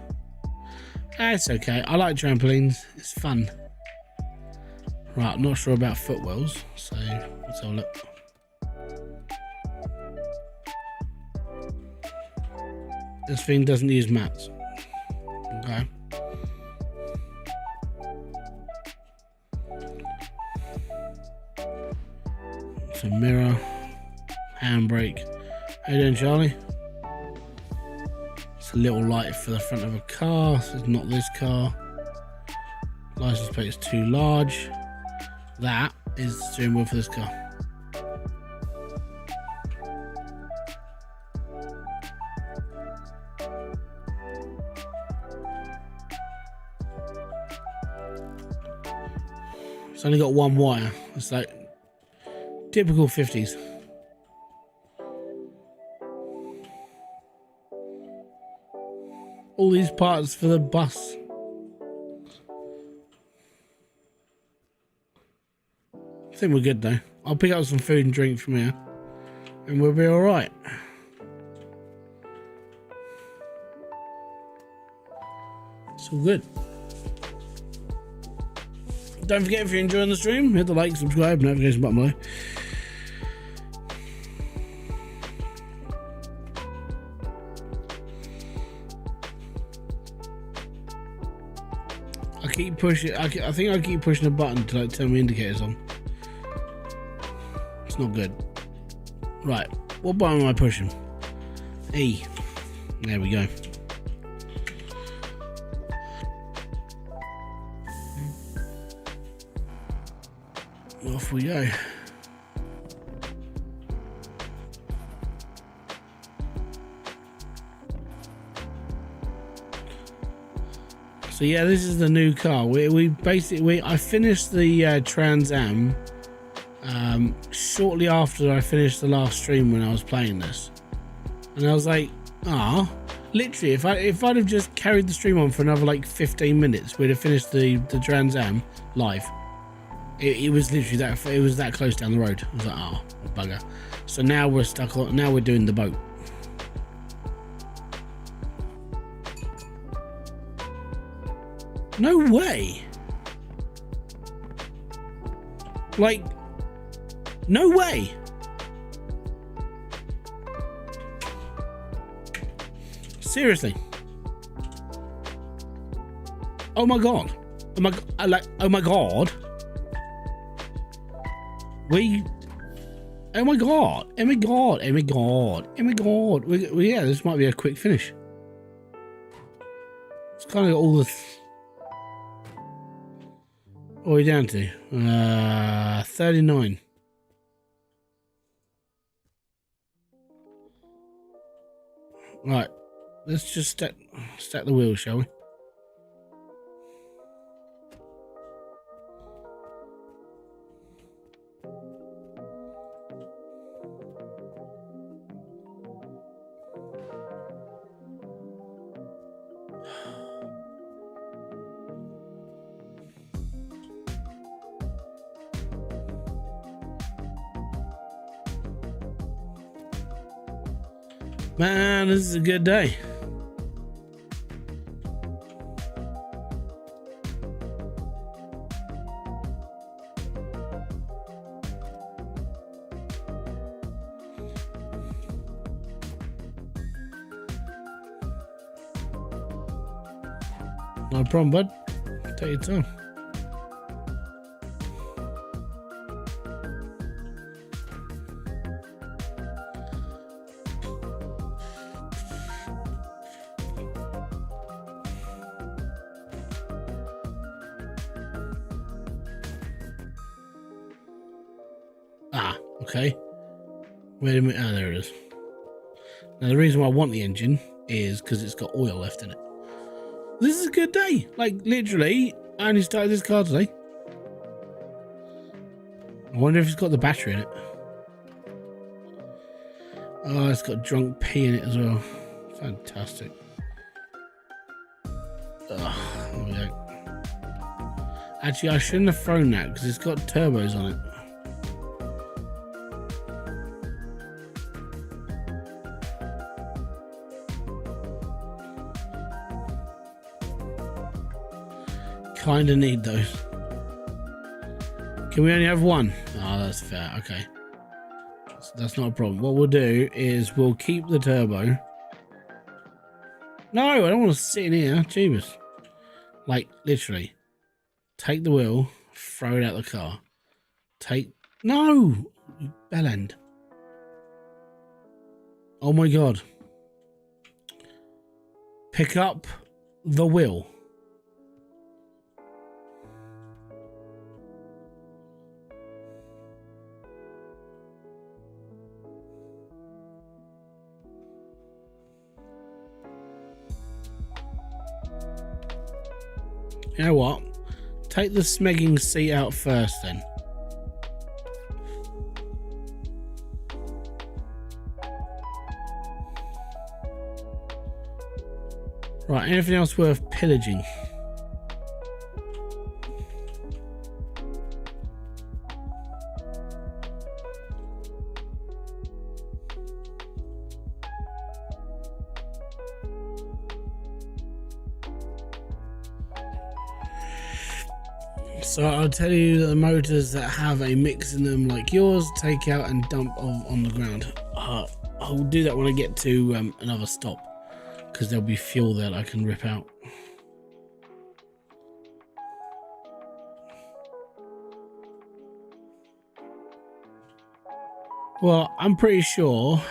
it's okay. I like trampolines, it's fun. Right, I'm not sure about footwells, so let's have a look. This thing doesn't use mats. Okay. So mirror, handbrake. How you doing, Charlie? It's a little light for the front of a car, so it's not this car. License plate is too large. That is the steering wheel for this car. It's only got one wire. It's like typical 50s. All these parts for the bus. I think we're good though. I'll pick up some food and drink from here and we'll be alright. It's all good. Don't forget, if you're enjoying the stream, hit the like, subscribe, notification button below. keep pushing. I think I keep pushing a button to like turn my indicators on. It's not good. Right, what button am I pushing? E. There we go. Off we go. So yeah, this is the new car. We basically I finished the Trans Am shortly after I finished the last stream when I was playing this, and I was like, literally, if I'd have just carried the stream on for another like 15 minutes, we'd have finished the Trans Am live. It was literally that. It was that close down the road. I was like, bugger. So now we're stuck on. Now we're doing the boat. No way. Like, no way. Seriously. Oh my god. Oh my god. Oh my god. Oh my god. Oh my god. Oh my god. Oh my god. Yeah, this might be a quick finish. It's kind of got all the... What are we down to? 39. Right. Let's just stack the wheels, shall we? Man, this is a good day. No problem, bud. Take your time. Okay. Wait a minute. Ah, there it is. Now, the reason why I want the engine is because it's got oil left in it. This is a good day. Like, literally, I only started this car today. I wonder if it's got the battery in it. Oh, it's got drunk pee in it as well. Fantastic. There we go. Actually, I shouldn't have thrown that because it's got turbos on it. Kinda need those. Can we only have one? Oh, that's fair. Okay, that's not a problem. What we'll do is we'll keep the turbo. No, I don't want to sit in here. Jeebus. Like, literally, take the wheel, throw it out the car. No, you bellend. Oh my god. Pick up the wheel. You know what? Take the smegging seat out first then. Right, anything else worth pillaging? So I'll tell you that the motors that have a mix in them like yours, take out and dump on the ground. I'll do that when I get to another stop, because there'll be fuel there that I can rip out. Well, I'm pretty sure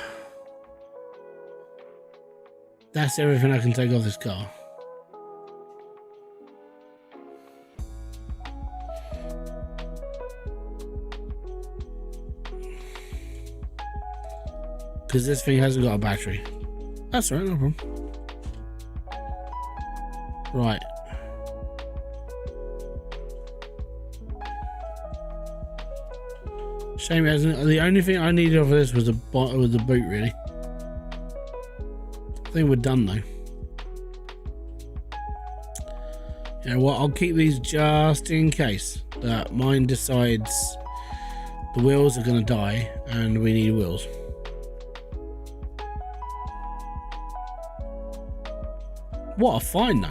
that's everything I can take off this car. Because this thing hasn't got a battery. That's all right, no problem. Right. Shame it hasn't. The only thing I needed of this was the boot, really. I think we're done though. You know what? I'll keep these just in case that mine decides the wheels are going to die and we need wheels. What a find though.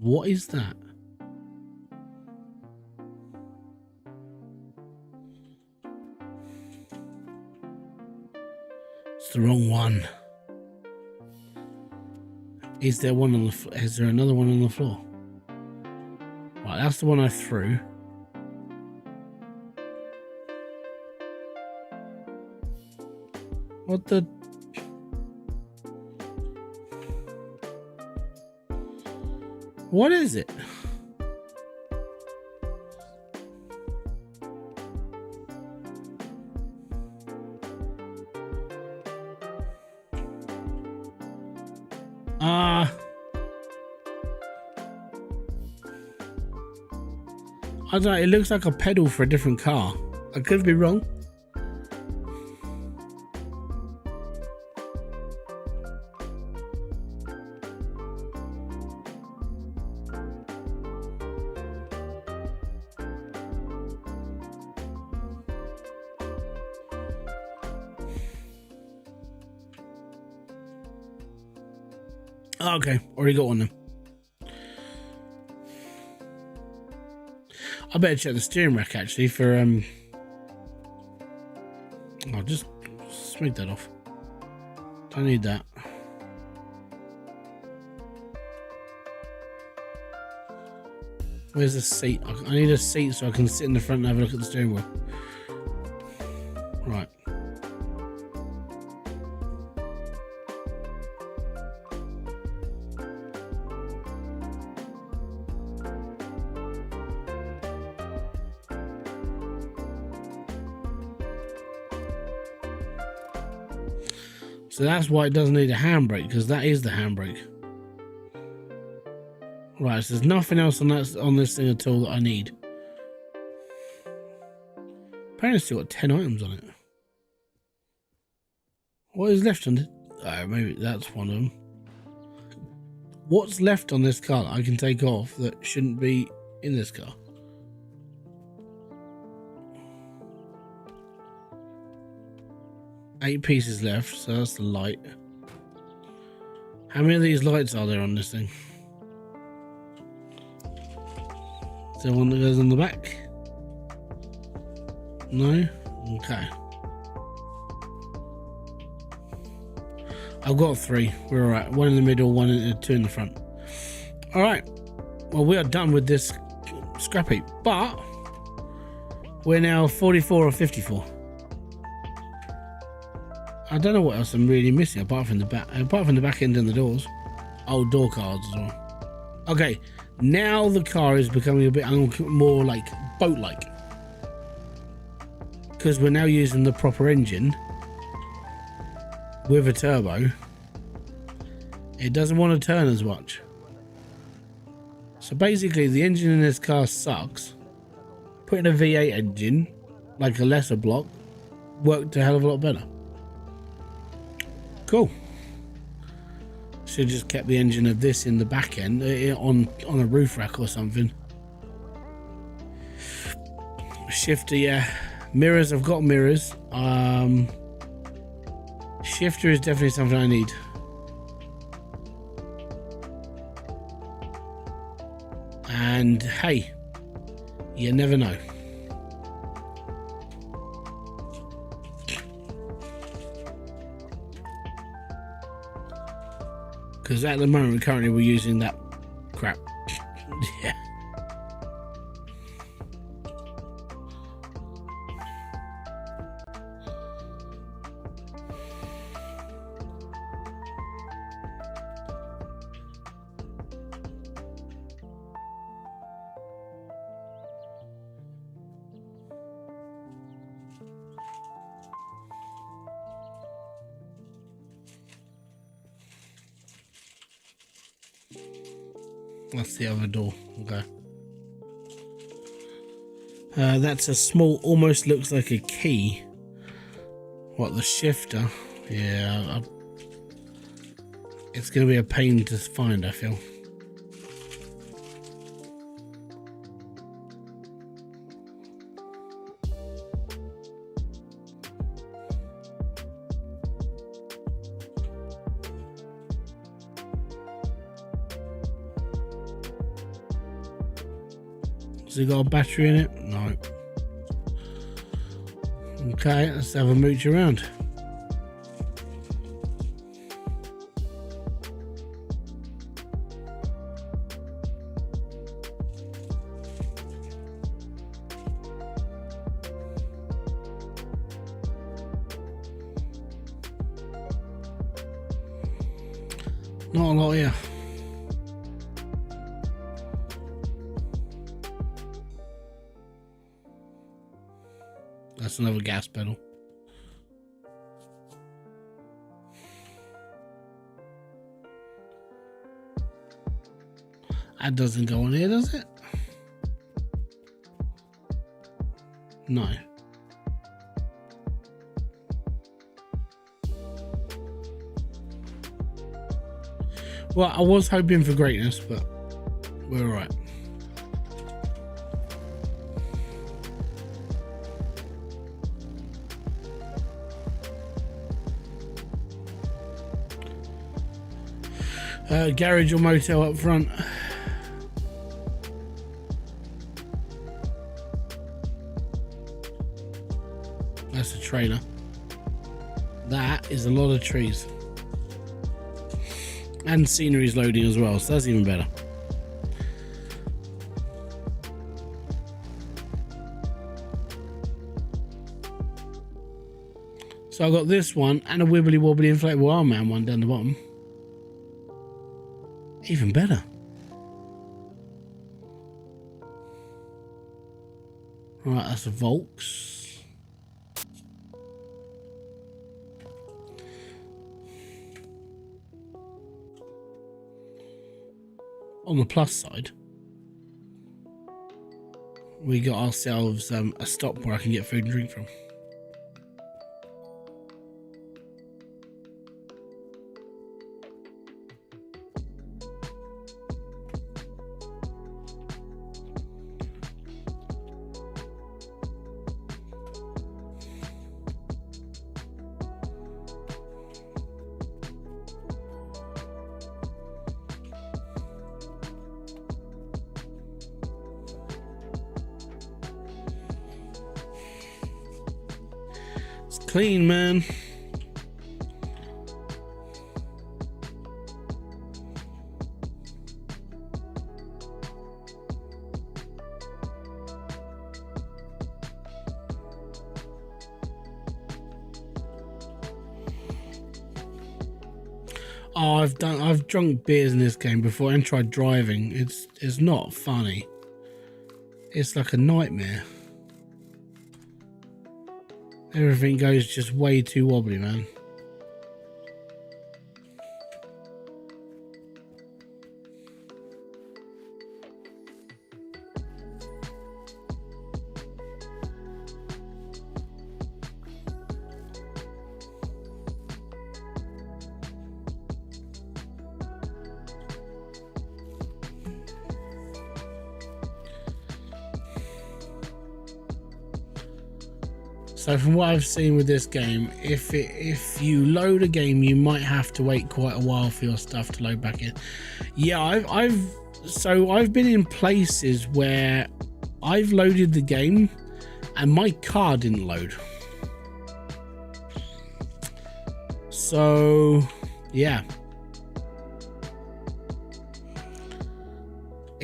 What is that? It's the wrong one. Is there one on the? Is there another one on the floor? Right, that's the one I threw. What the? What is it? I don't know, it looks like a pedal for a different car. I could be wrong. Okay, already got one then. I better check the steering rack actually for I'll just smooth that off. Don't need that. Where's the seat? I need a seat so I can sit in the front and have a look at the steering wheel. Right. So that's why it doesn't need a handbrake, because that is the handbrake. Right, so there's nothing else on this thing at all that I need. Apparently it's still got 10 items on it. What is left on it? Oh, maybe that's one of them. What's left on this car that I can take off that shouldn't be in this car? Eight pieces left, so that's the light. How many of these lights are there on this thing? Is there one that goes on the back? No? Okay. I've got three. We're alright. One in the middle, two in the front. Alright. Well, we are done with this scrap heap, but we're now 44 or 54. I don't know what else I'm really missing apart from the back end and the doors. Oh, door cards as well. Okay, now the car is becoming a bit more like boat-like, because we're now using the proper engine with a turbo. It doesn't want to turn as much. So basically, the engine in this car sucks. Putting a V8 engine, like a lesser block, worked a hell of a lot better. Cool. Should just kept the engine of this in the back end on a roof rack or something. Shifter, yeah. Mirrors, I've got mirrors. Shifter is definitely something I need. And hey, you never know. Because at the moment, currently, we're using that crap. Yeah. That's the other door. Okay. That's a small, almost looks like a key. What, the shifter? Yeah. It's going to be a pain to find, I feel. Has it got a battery in it? No. Okay, let's have a mooch around. Not a lot here. That's another gas pedal. That doesn't go on here, does it? No. Well, I was hoping for greatness, but we're all right. Garage or motel up front. That's a trailer. That is a lot of trees. And scenery's loading as well, so that's even better. So I've got this one and a wibbly wobbly inflatable arm man one down the bottom. Even better. Right, that's a Volks. On the plus side, we got ourselves a stop where I can get food and drink from. Clean, man. Oh, I've drunk beers in this game before and tried driving. It's not funny. It's like a nightmare. Everything goes just way too wobbly, man. So from what I've seen with this game, if you load a game, you might have to wait quite a while for your stuff to load back in. Yeah, I've been in places where I've loaded the game and my car didn't load. So yeah,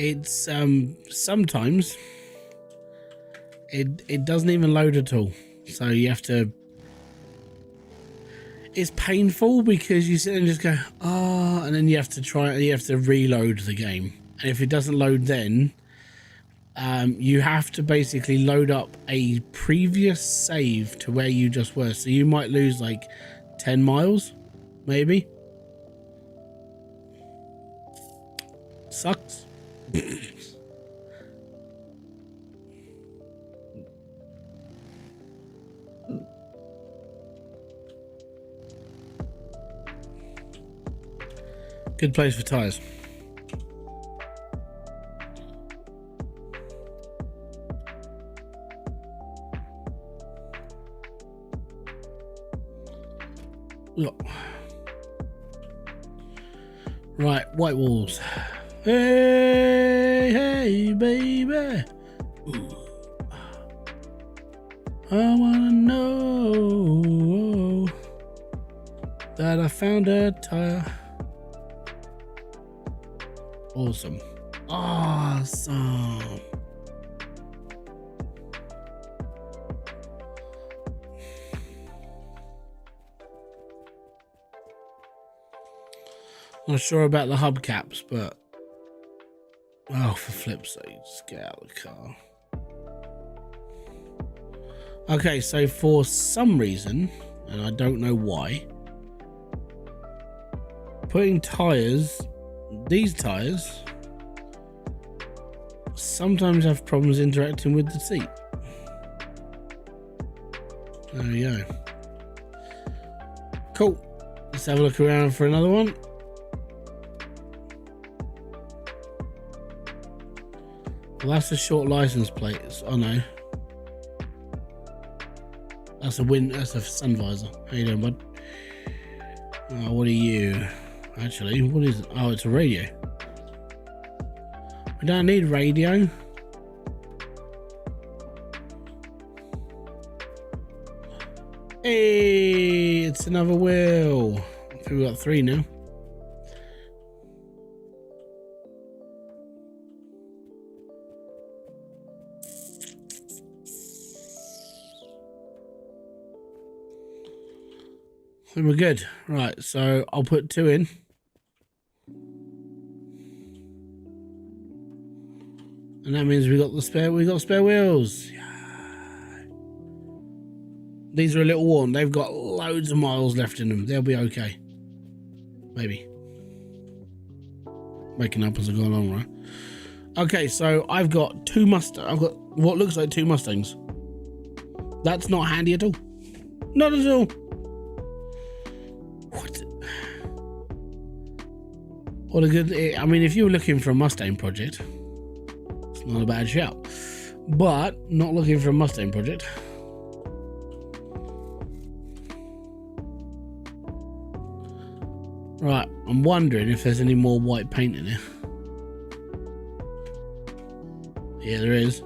It's sometimes it doesn't even load at all, so you have to. It's painful because you sit and just go, ah, and then you have to reload the game, and if it doesn't load, then you have to basically load up a previous save to where you just were, so you might lose like 10 miles, maybe. Sucks. Good place for tires. Look. Right, white walls. Hey, hey, baby. Ooh. I wanna know that I found a tire. Awesome. Awesome. Not sure about the hubcaps, but oh, for flip's sake, just get out of the car. Okay, so for some reason, and I don't know why, putting tires, these tires, sometimes have problems interacting with the seat. There we go. Cool. Let's have a look around for another one. Well, that's a short license plate. Oh no. That's a sun visor. How you doing, bud? Oh, what are you? Actually, what is it? Oh, it's a radio. We don't need radio. Hey, it's another wheel. I think we've got 3 now. I think we're good. Right, so I'll put 2 in. And that means we got spare wheels. Yeah. These are a little worn. They've got loads of miles left in them. They'll be okay. Maybe. Making up as I go along, right? Okay, so I've got 2 Mustangs. I've got what looks like 2 Mustangs. That's not handy at all. Not at all. What a good... I mean, if you were looking for a Mustang project, it's not a bad shout. But not looking for a Mustang project. Right, I'm wondering if there's any more white paint in here. Yeah, there is.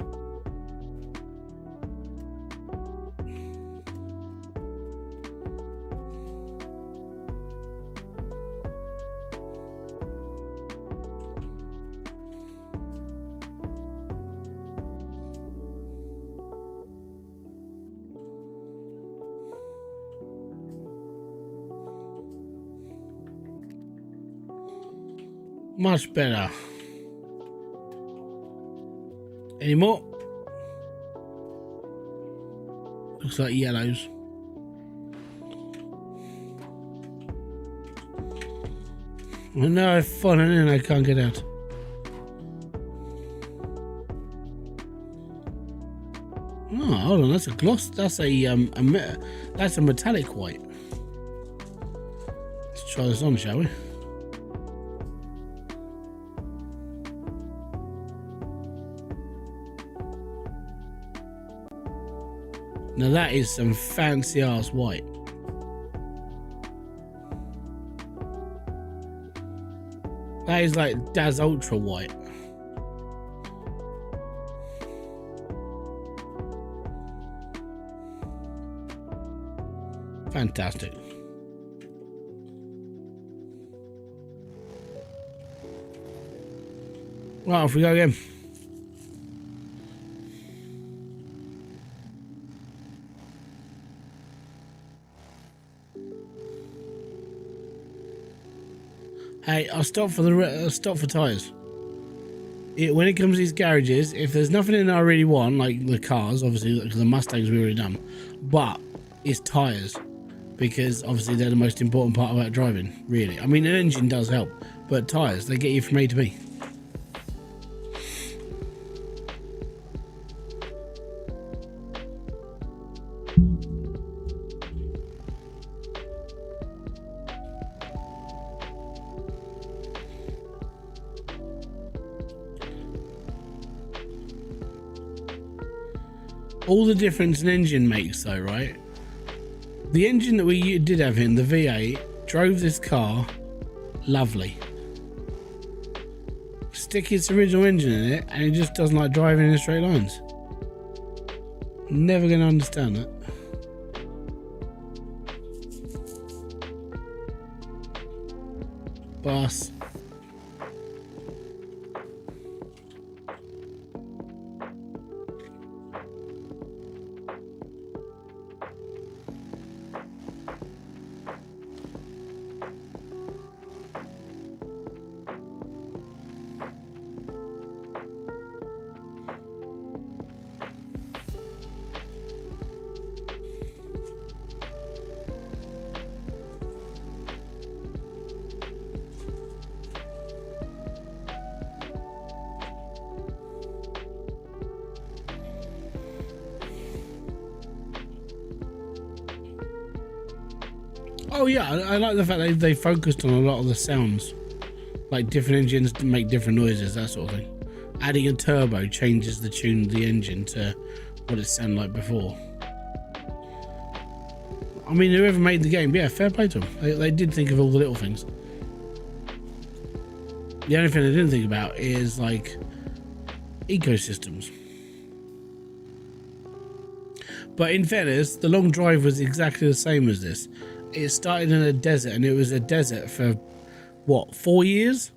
Much better. Any more? Looks like yellows. Well, now I've fallen in, I can't get out. Oh, hold on, that's a gloss. That's that's a metallic white. Let's try this on, shall we? Now that is some fancy ass white. That is like Daz Ultra white. Fantastic. Right, off we go again. Hey, I'll stop for tyres. When it comes to these garages, if there's nothing in there I really want, like the cars, obviously, because the Mustangs we already done, but it's tyres, because obviously they're the most important part about driving, really. I mean, an engine does help, but tyres, they get you from A to B. All the difference an engine makes though, right? The engine that we did have in, the V8, drove this car lovely. Stick its original engine in it and it just doesn't like driving in straight lines. Never going to understand that. Boss. Oh yeah, I like the fact they focused on a lot of the sounds, like different engines make different noises, that sort of thing. Adding a turbo changes the tune of the engine to what it sounded like before. I mean, whoever made the game, yeah, fair play to them. They did think of all the little things. The only thing they didn't think about is like ecosystems. But in fairness, the long drive was exactly the same as this. It started in a desert, and it was a desert for what, 4 years?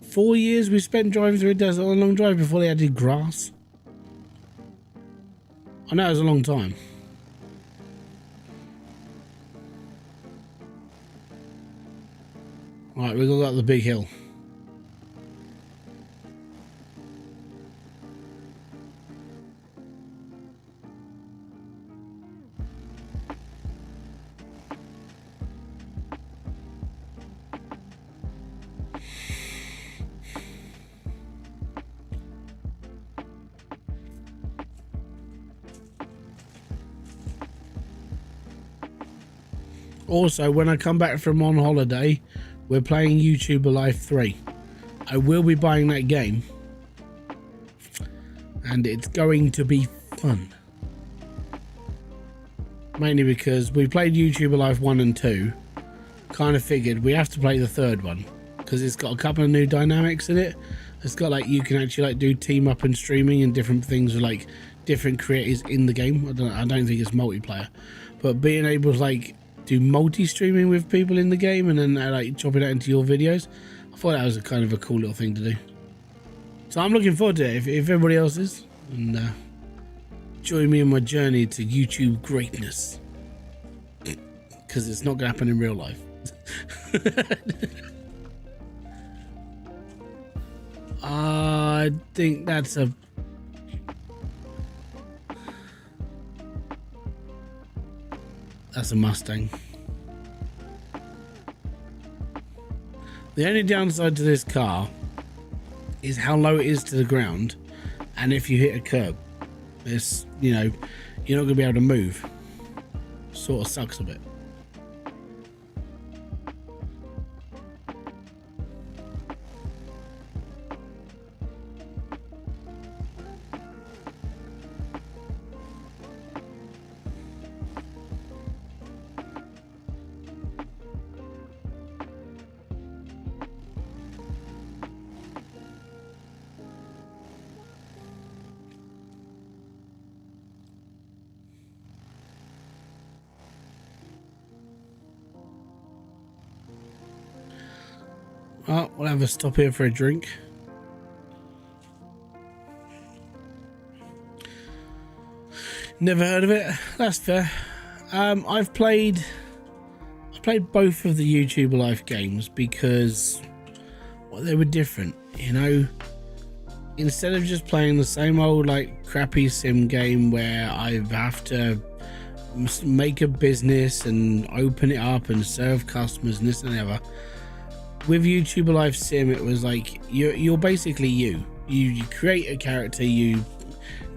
4 years we spent driving through a desert on a long drive before they added grass. I know it was a long time. Right, we've got the big hill. Also, when I come back from on holiday, we're playing YouTube Alive 3. I will be buying that game, and it's going to be fun. Mainly because we played YouTube Alive 1 and 2. Kind of figured we have to play the third one, because it's got a couple of new dynamics in it. It's got like, you can actually like do team up and streaming and different things with like different creators in the game. I don't think it's multiplayer, but being able to like do multi-streaming with people in the game and then like chop it out into your videos, I thought that was a kind of a cool little thing to do. So I'm looking forward to it if everybody else is, and join me in my journey to YouTube greatness, because it's not gonna happen in real life. I think that's a Mustang. The only downside to this car is how low it is to the ground, and if you hit a curb, it's, you know, you're not going to be able to move. Sort of sucks a bit. Well, we'll have a stop here for a drink. Never heard of it. That's fair. I played both of the YouTube Life games because they were different, you know. Instead of just playing the same old like crappy sim game where I have to make a business and open it up and serve customers and this and the other, with YouTube Life Sim it was like you're basically you create a character, you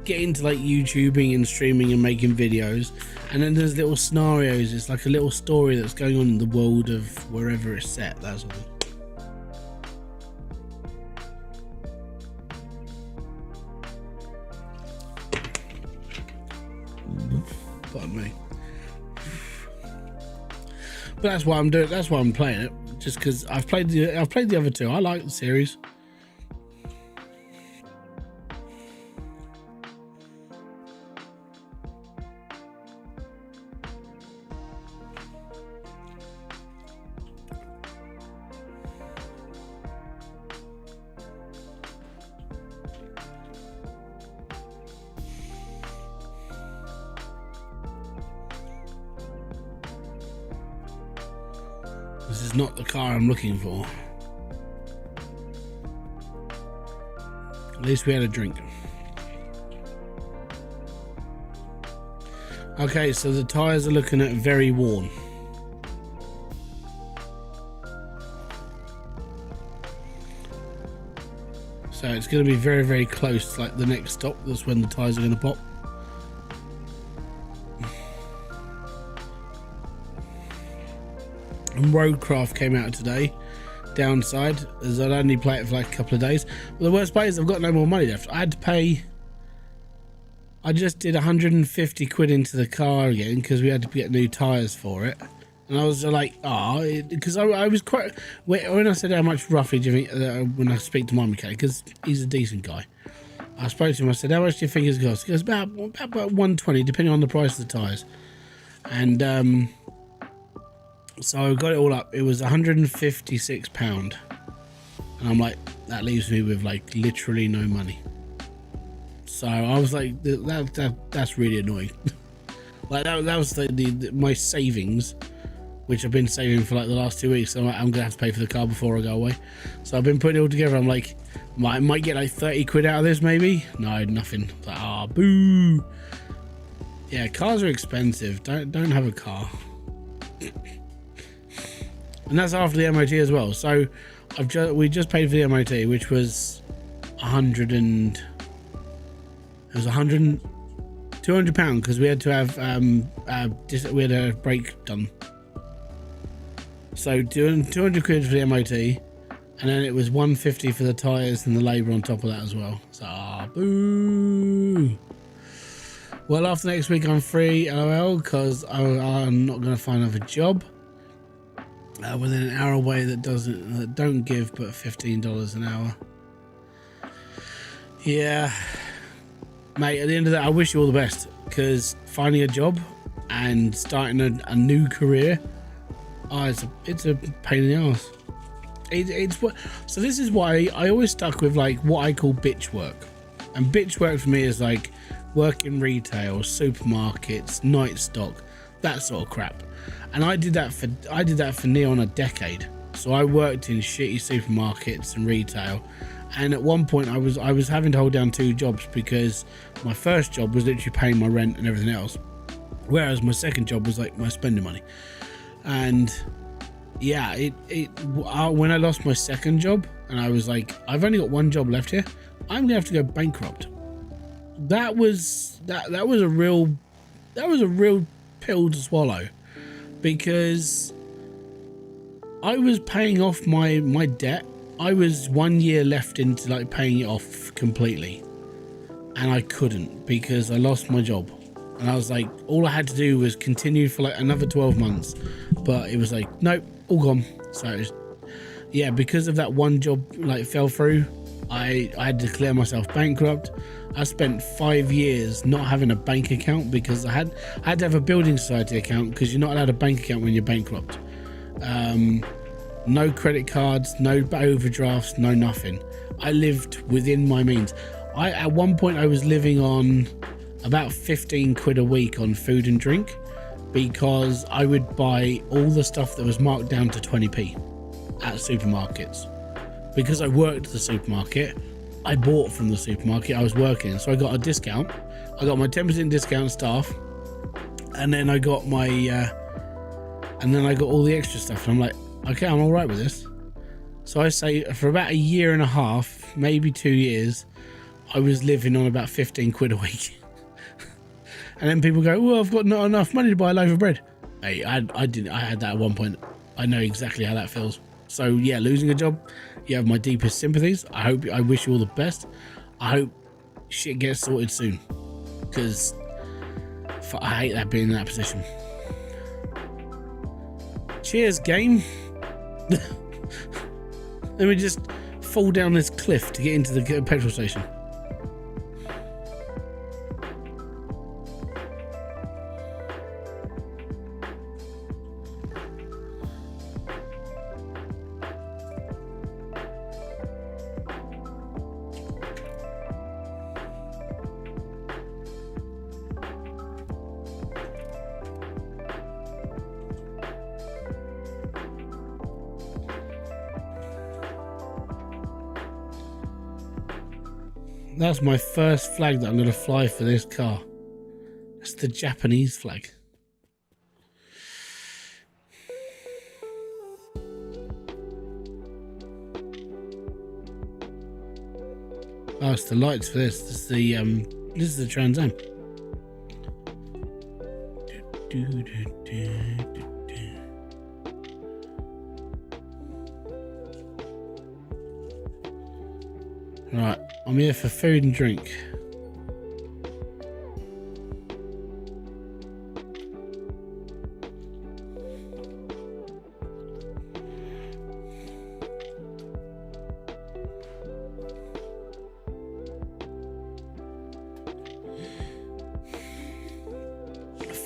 get into like YouTubing and streaming and making videos, and then there's little scenarios. It's like a little story that's going on in the world of wherever it's set. That's all. Pardon me. But that's why I'm doing. That's why I'm playing it. Just because I've played the other two. I like the series. This is not the car I'm looking for. At least we had a drink. Okay, so the tyres are looking at very worn. So it's going to be very, very close to like the next stop. That's when the tyres are going to pop. And Roadcraft came out today. Downside is I'd only play it for like a couple of days. But the worst part is I've got no more money left. I had to pay. I just did 150 quid into the car again because we had to get new tyres for it. And I was like, because I was quite. When I said how much roughly do you think when I speak to my mechanic, because he's a decent guy, I spoke to him. I said, how much do you think it's cost? He goes, about 120, depending on the price of the tyres. And so I got it all up. It was £156, and I'm like, that leaves me with like literally no money. So I was like, that's really annoying. Like that was my savings, which I've been saving for like the last 2 weeks. So I'm gonna have to pay for the car before I go away. So I've been putting it all together. I'm like, I might get like 30 quid out of this, maybe. No, nothing. Like, boo. Yeah, cars are expensive. Don't have a car. And that's after the MOT as well. So we just paid for the MOT, which was £200 £200 because we had to have we had a brake done. So doing 200 quid for the MOT, and then it was 150 for the tyres and the labour on top of that as well. So boo. Well, after next week I'm free, LOL, because I'm not going to find another job within an hour away that don't give but $15 an hour. Yeah, mate. At the end of that, I wish you all the best, because finding a job and starting a new career, it's a pain in the ass. So this is why I always stuck with like what I call bitch work, and bitch work for me is like work in retail, supermarkets, night stock, that sort of crap. And I did that for near on a decade. So I worked in shitty supermarkets and retail, and at one point I was having to hold down 2 jobs because my first job was literally paying my rent and everything else, whereas my second job was like my spending money. And yeah, when I lost my second job and I was like, I've only got 1 job left here, I'm gonna have to go bankrupt. That was a real pill to swallow, because I was paying off my debt. I was 1 year left into like paying it off completely, and I couldn't because I lost my job. And I was like, all I had to do was continue for like another 12 months, but it was like, nope, all gone. So it was, yeah, because of that 1 job like fell through, I had to declare myself bankrupt. I spent 5 years not having a bank account because I had to have a building society account, because you're not allowed a bank account when you're bankrupt. No credit cards, no overdrafts, no nothing. I lived within my means. At one point I was living on about 15 quid a week on food and drink, because I would buy all the stuff that was marked down to 20p at supermarkets. Because I worked at the supermarket, I bought from the supermarket I was working in, so I got a discount. I got my 10% discount staff, and then I got my all the extra stuff, and I'm like, okay, I'm all right with this. So I say for about a year and a half, maybe 2 years, I was living on about 15 quid a week. And then people go, well, I've got not enough money to buy a loaf of bread. Hey, I had that at one point. I know exactly how that feels. So yeah, losing a job, you have my deepest sympathies. I wish you all the best. I hope shit gets sorted soon, because I hate that being in that position. Cheers, game. Let me just fall down this cliff to get into the petrol station. That's my first flag that I'm going to fly for this car. It's the Japanese flag. Oh, it's the lights for this. This is the Trans Am. Right, I'm here for food and drink.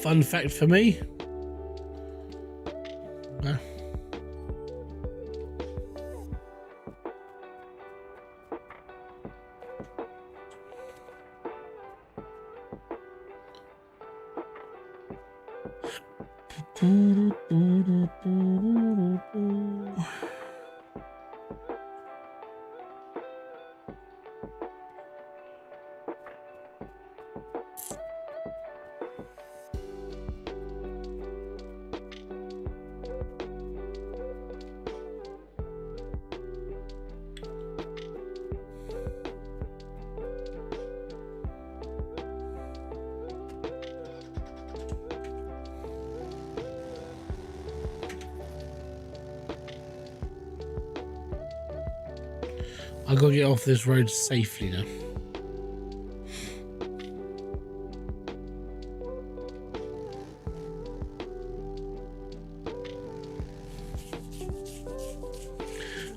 Fun fact for me. I gotta get off this road safely now.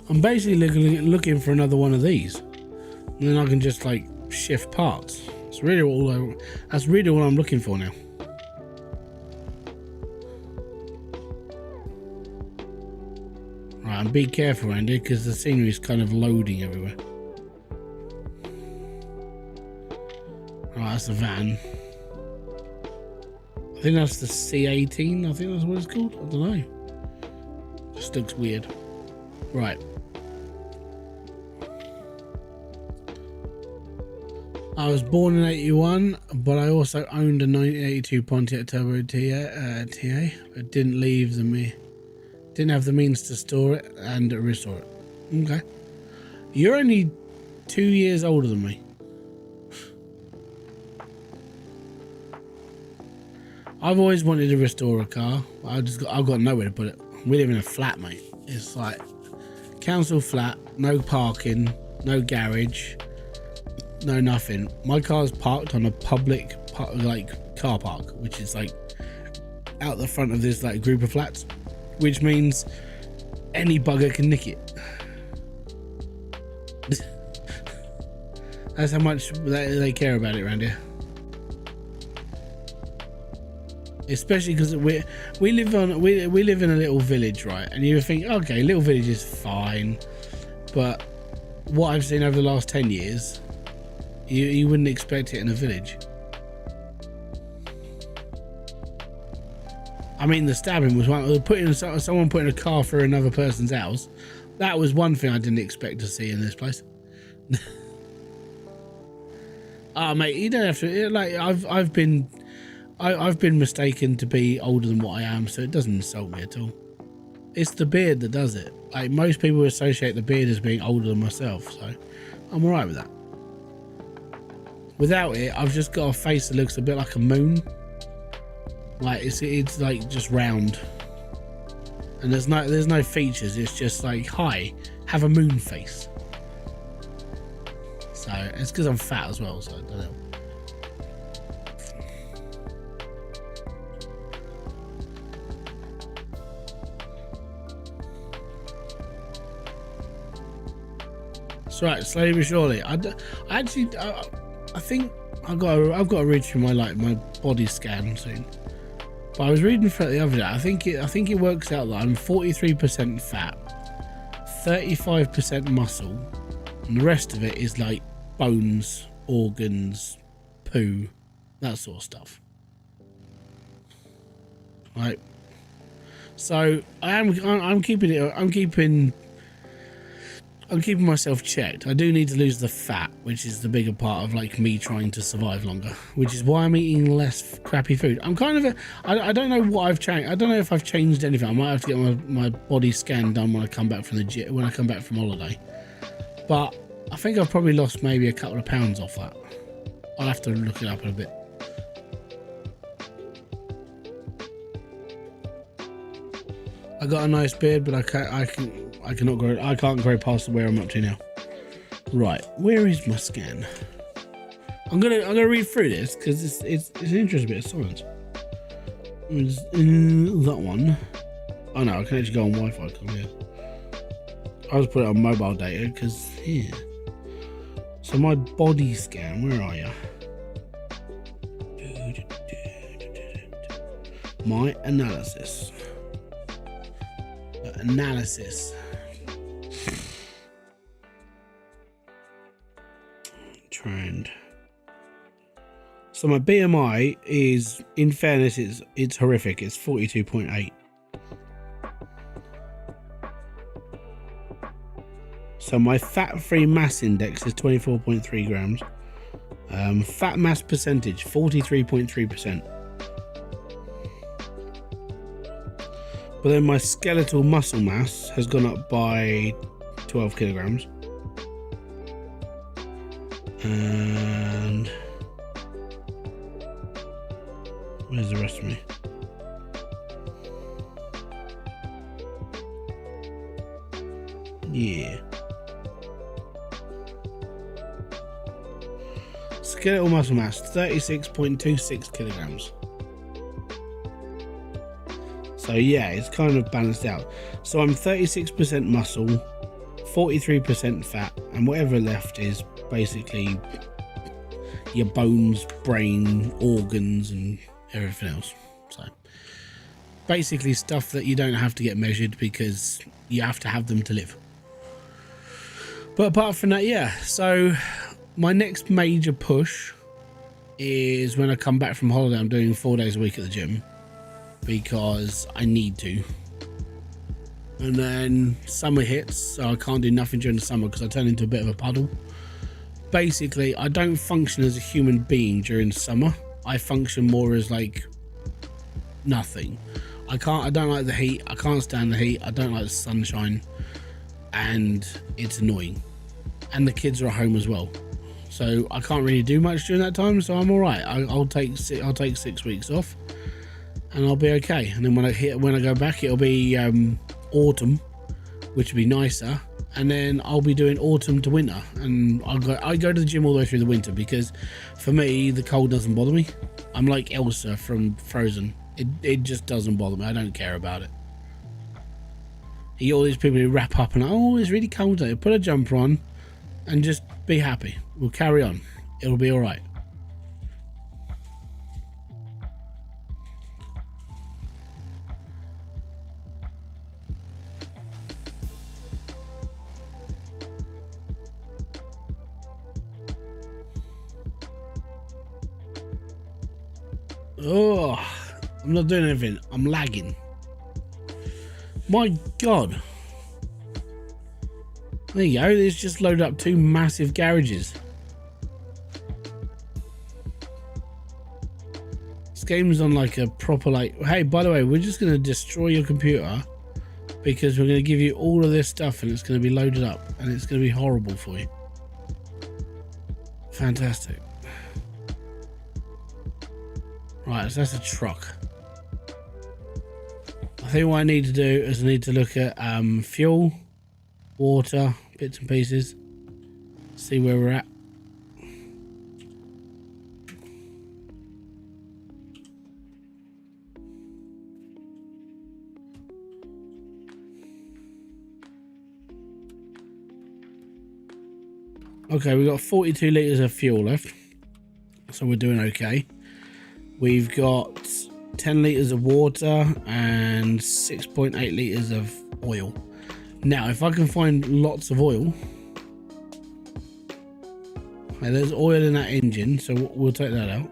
I'm basically looking for another one of these, and then I can just like shift parts. That's really what I'm looking for now. Right, and be careful around here because the scenery is kind of loading everywhere. Right, that's the van. I think that's the C18. I think that's what it's called. I don't know. Just looks weird. Right. I was born in 81, but I also owned a 1982 Pontiac Turbo TA, but didn't have the means to store it and restore it. Okay. You're only 2 years older than me. I've always wanted to restore a car. I've got nowhere to put it. We live in a flat, mate. It's like council flat, no parking, no garage, no nothing. My car's parked on a public car park, which is like out the front of this like group of flats, which means any bugger can nick it. That's how much they care about it around here. especially because we live in a little village, right? And you think, okay, little village is fine, but what I've seen over the last 10 years, you wouldn't expect it in a village. I mean, the stabbing was one. Someone putting a car through another person's house. That was one thing I didn't expect to see in this place. Mate, you don't have to. Like, I've been mistaken to be older than what I am, so it doesn't insult me at all. It's the beard that does it. Like, most people associate the beard as being older than myself, so I'm alright with that. Without it, I've just got a face that looks a bit like a moon. Like, it's like just round, and there's no features. It's just like, hi, have a moon face. So it's because I'm fat as well, so I don't know. It's right, slowly but surely. I think I've got to read through my body scan soon. But I was reading for it the other day. I think it works out that I'm 43% fat, 35% muscle, and the rest of it is like bones, organs, poo, that sort of stuff. Right. So I'm keeping myself checked. I do need to lose the fat, which is the bigger part of like me trying to survive longer, which is why I'm eating less crappy food. I'm kind of I don't know what I've changed. I don't know if I've changed anything. I might have to get my body scan done when I come back from when I come back from holiday. But I think I've probably lost maybe a couple of pounds off that. I'll have to look it up in a bit. I got a nice beard, but I can't grow past where I'm up to now. Right, where is my scan? I'm gonna read through this because it's an interesting bit of science. That one. Oh no, I can actually go on Wi-Fi. Yeah. I'll just put it on mobile data because yeah. So my body scan, where are you? My analysis. Trend. So my BMI is, in fairness, it's horrific. It's 42.8. So my fat-free mass index is 24.3 grams. Fat mass percentage 43.3%. But then my skeletal muscle mass has gone up by 12 kilograms. And where's the rest of me? Yeah. Skeletal muscle mass 36.26 kilograms. So yeah, it's kind of balanced out. So I'm 36% muscle, 43% fat, and whatever left is basically your bones, brain, organs, and everything else. So basically stuff that you don't have to get measured because you have to have them to live. But apart from that, yeah. So my next major push is when I come back from holiday. I'm doing 4 days a week at the gym because I need to. And then summer hits, so I can't do nothing during the summer because I turn into a bit of a puddle. Basically, I don't function as a human being during summer. I function more as like nothing. I don't like the heat. I can't stand the heat. I don't like the sunshine, and it's annoying. And the kids are at home as well, so I can't really do much during that time. So I'm all right. I'll take 6 weeks off, and I'll be okay. And then when I go back, it'll be autumn, which will be nicer. And then I'll be doing autumn to winter, and I go to the gym all the way through the winter because for me the cold doesn't bother me. I'm like Elsa from Frozen. It just doesn't bother me. I don't care about it. You get all these people who wrap up and oh, it's really cold today. Put a jumper on and just be happy. We'll carry on. It'll be all right. Oh, I'm not doing anything. I'm lagging. My God. There you go. It's just loaded up 2 massive garages. This game's on like a proper like, hey, by the way, we're just going to destroy your computer because we're going to give you all of this stuff and it's going to be loaded up and it's going to be horrible for you. Fantastic. Right, so that's a truck. I think what I need to do is I need to look at fuel, water, bits and pieces, see where we're at. Okay, we've got 42 litres of fuel left, so we're doing okay. We've got 10 litres of water and 6.8 litres of oil. Now, if I can find lots of oil, okay, there's oil in that engine, so we'll take that out.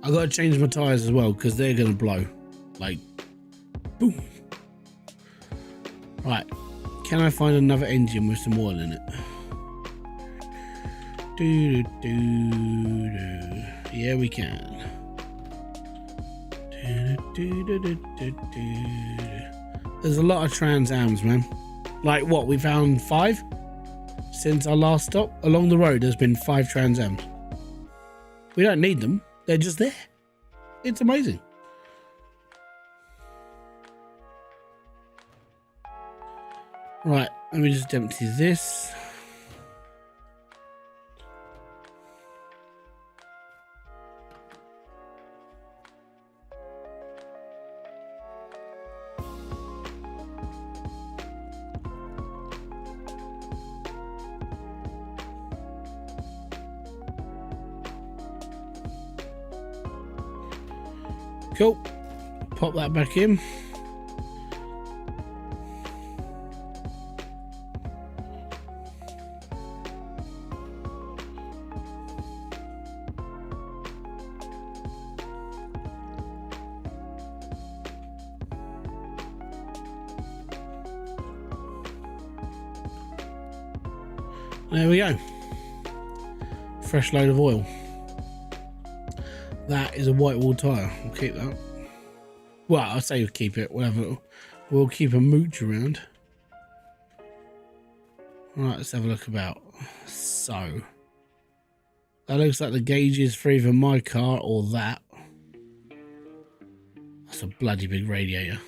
I've got to change my tyres as well because they're going to blow. Like, boom. Right, can I find another engine with some oil in it? Yeah, we can. There's a lot of Trans Ams, man. Like what? We found 5 since our last stop along the road. There's been 5 Trans Ams. We don't need them. They're just there. It's amazing. Right, let me just empty this. Cool. Pop that back in. There we go. Fresh load of oil. That is a white wall tyre. We'll keep that. Well, I say we'll keep it, whatever. We'll keep a mooch around. Right, let's have a look about. So, that looks like the gauge is for either my car or that. That's a bloody big radiator.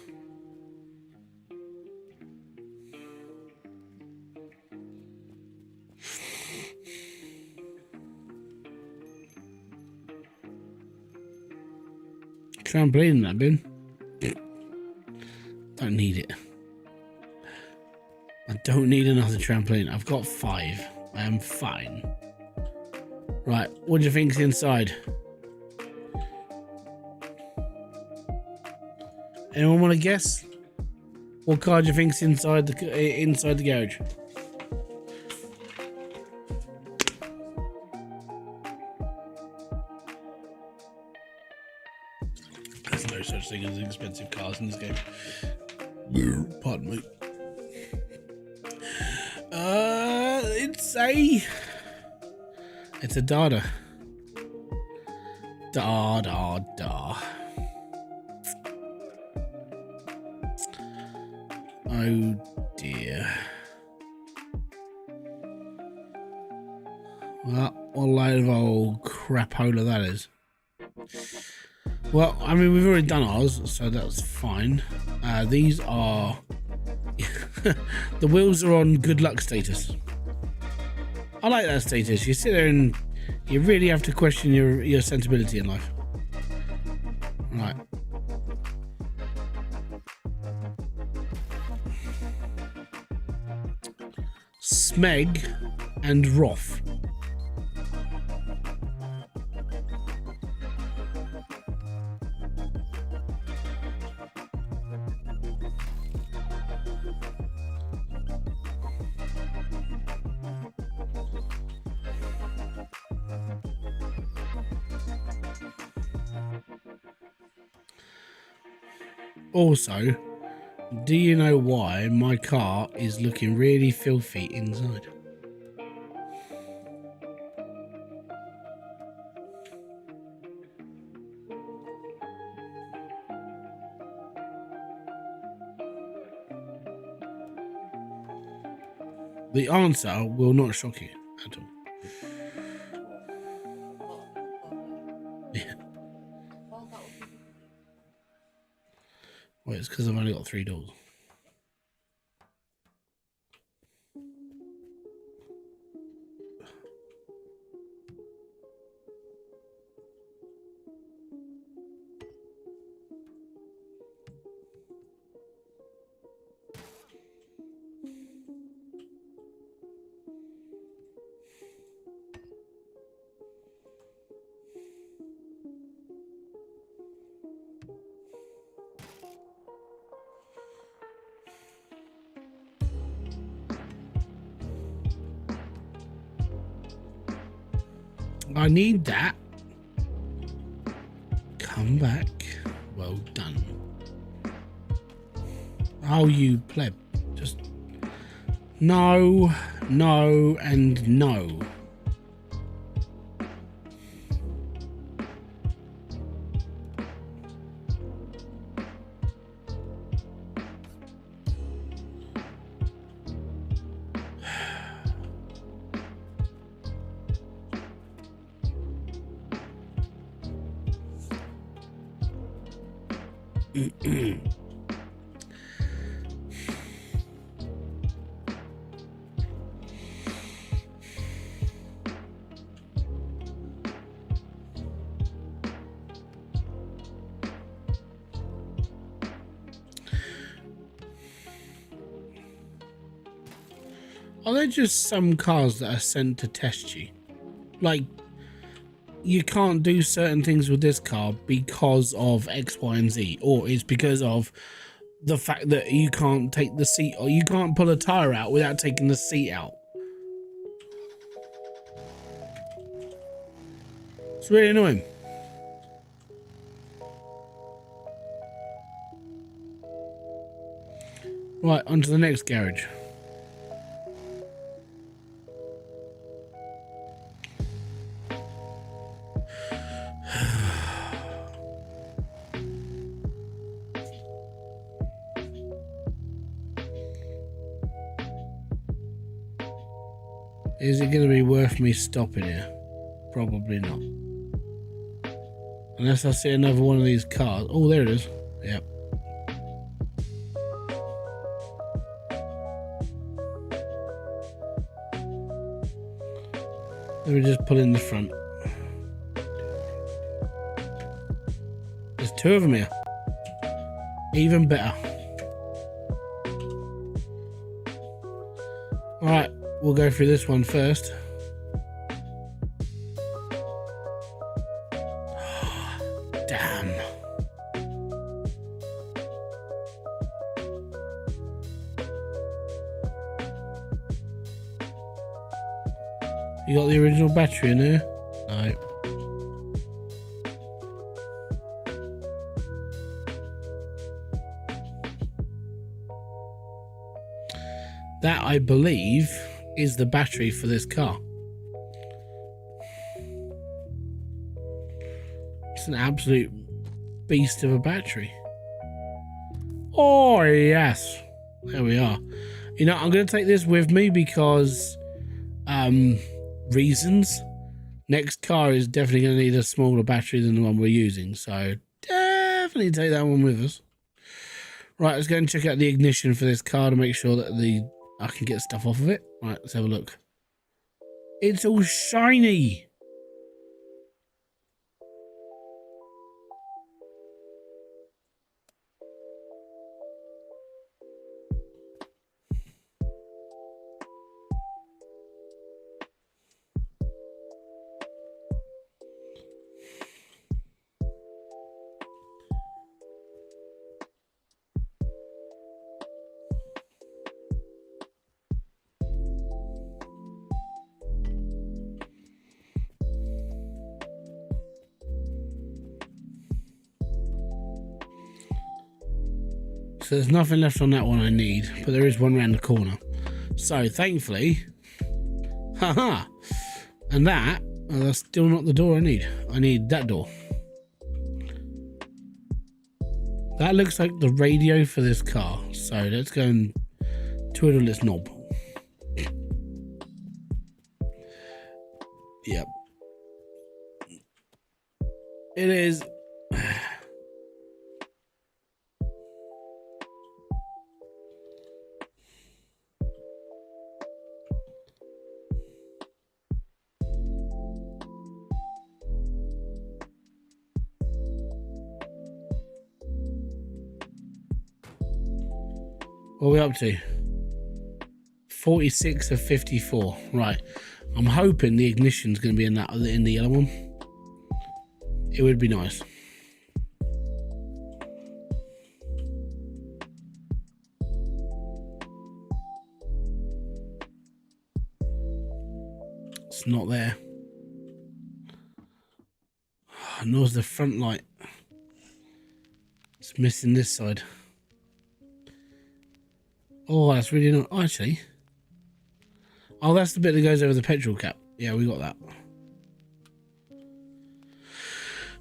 Trampoline in that bin. Don't need it. I don't need another trampoline. I've got 5. I am fine. Right, what do you think's inside? Anyone want to guess? What car do you think's inside the garage? There's no such thing as expensive cars in this game. Pardon me. It's a Dada. Da. Oh dear. Well, what a load of old crapola that is. Well, I mean, we've already done ours, so that's fine. These are... the wheels are on good luck status. I like that status. You sit there and you really have to question your sensibility in life. Right. Smeg and Roth. Also, do you know why my car is looking really filthy inside? The answer will not shock you at all. Yeah. Well, it's because I've only got 3 doors. I need that. Come back. Well done. Oh, you pleb. Just no, no, and no. Are there just some cars that are sent to test you? Like, you can't do certain things with this car because of X, Y, and Z, or it's because of the fact that you can't take the seat, or you can't pull a tire out without taking the seat out. It's really annoying. Right, on to the next garage. Is it going to be worth me stopping here? Probably not. Unless I see another one of these cars. Oh, there it is. Yep. Let me just pull in the front. There's 2 of them here. Even better. Alright, we'll go through this one first. Damn. You got the original battery in there? No. That, I believe, is the battery for this car. It's an absolute beast of a battery. Oh, yes. There we are. You know, I'm going to take this with me because reasons. Next car is definitely going to need a smaller battery than the one we're using, so definitely take that one with us. Right, let's go and check out the ignition for this car to make sure that I can get stuff off of it. Right, let's have a look. It's all shiny. So there's nothing left on that one I need, but there is one around the corner. So thankfully, haha, and that, that's still not the door I need. I need that door. That looks like the radio for this car. So let's go and twiddle this knob. Yep. It is. What are we up to? 46 of 54. Right. I'm hoping the ignition's going to be in the yellow one. It would be nice. It's not there. Nor is the front light. It's missing this side. Oh, that's really not. Oh, actually. Oh, that's the bit that goes over the petrol cap. Yeah, we got that.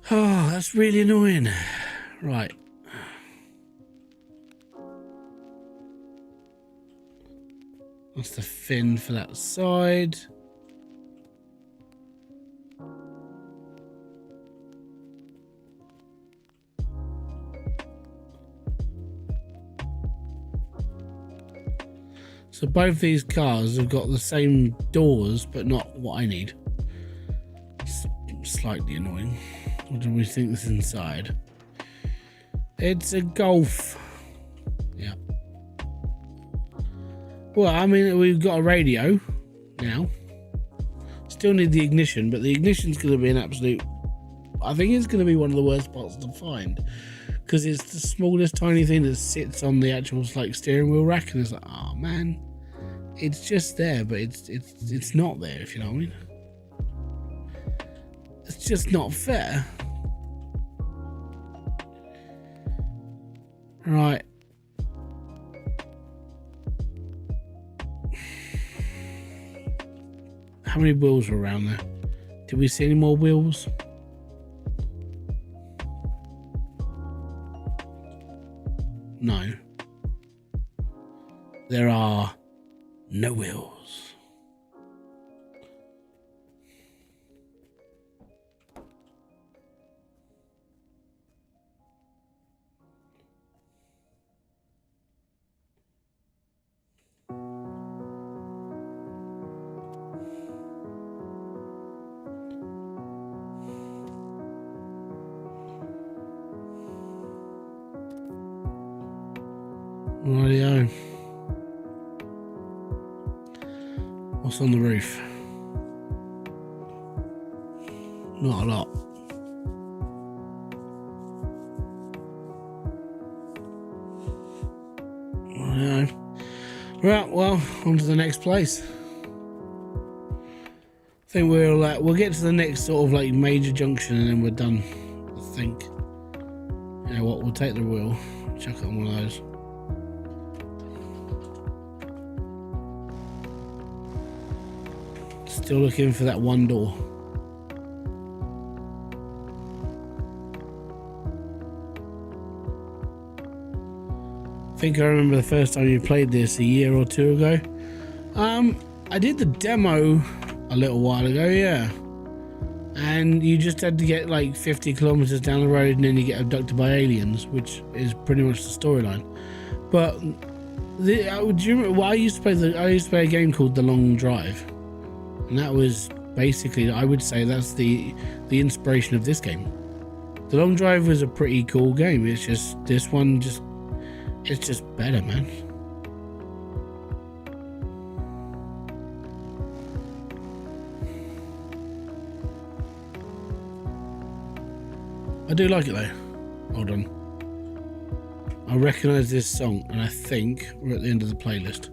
Oh, that's really annoying. Right. That's the fin for that side. So both these cars have got the same doors, but not what I need. It's slightly annoying. What do we think is inside? It's a Golf. Yeah. Well, I mean, we've got a radio now. Still need the ignition, but the ignition's going to be an absolute... I think it's going to be one of the worst parts to find. Because it's the smallest tiny thing that sits on the actual like steering wheel rack, and it's like, oh man, it's just there, but it's not there, if you know what I mean. It's just not fair. Right. How many wheels were around there? Did we see any more wheels? No. There are no wheels. Rightio. What's on the roof? Not a lot. Rightio. Right, well, on to the next place. I think we'll get to the next sort of like major junction and then we're done. I think. You know what? We'll take the wheel, chuck it on one of those. Still looking for that one door. I think I remember the first time you played this a year or two ago. I did the demo a little while ago, yeah. And you just had to get like 50 kilometers down the road and then you get abducted by aliens, which is pretty much the storyline. But do you remember? Well, I used to play a game called The Long Drive. And that was basically, I would say that's the inspiration of this game. The Long Drive was a pretty cool game. It's just, this one it's just better, man. I do like it though. Hold on. I recognise this song and I think we're at the end of the playlist.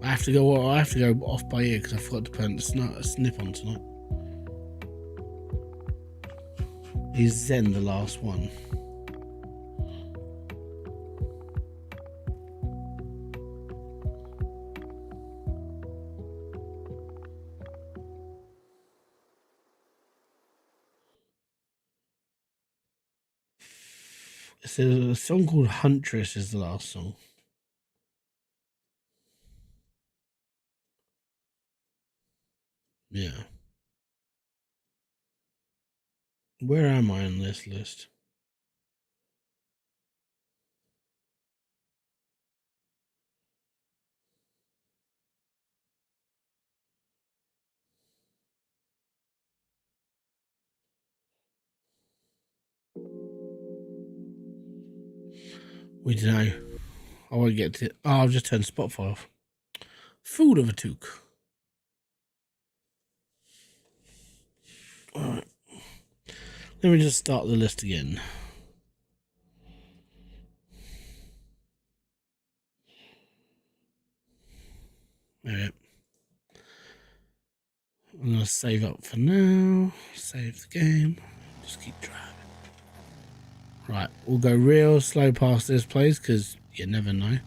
I have to go off by ear because I forgot to put a snip on tonight. Is Zen the last one? It's a song called Huntress is the last song. Yeah. Where am I on this list? We don't know. I won't get to. Oh, I've just turned Spotify off. Fool of a toque. Alright. Let me just start the list again. Alright. I'm going to save up for now. Save the game. Just keep driving. Right, we'll go real slow past this place because you never know.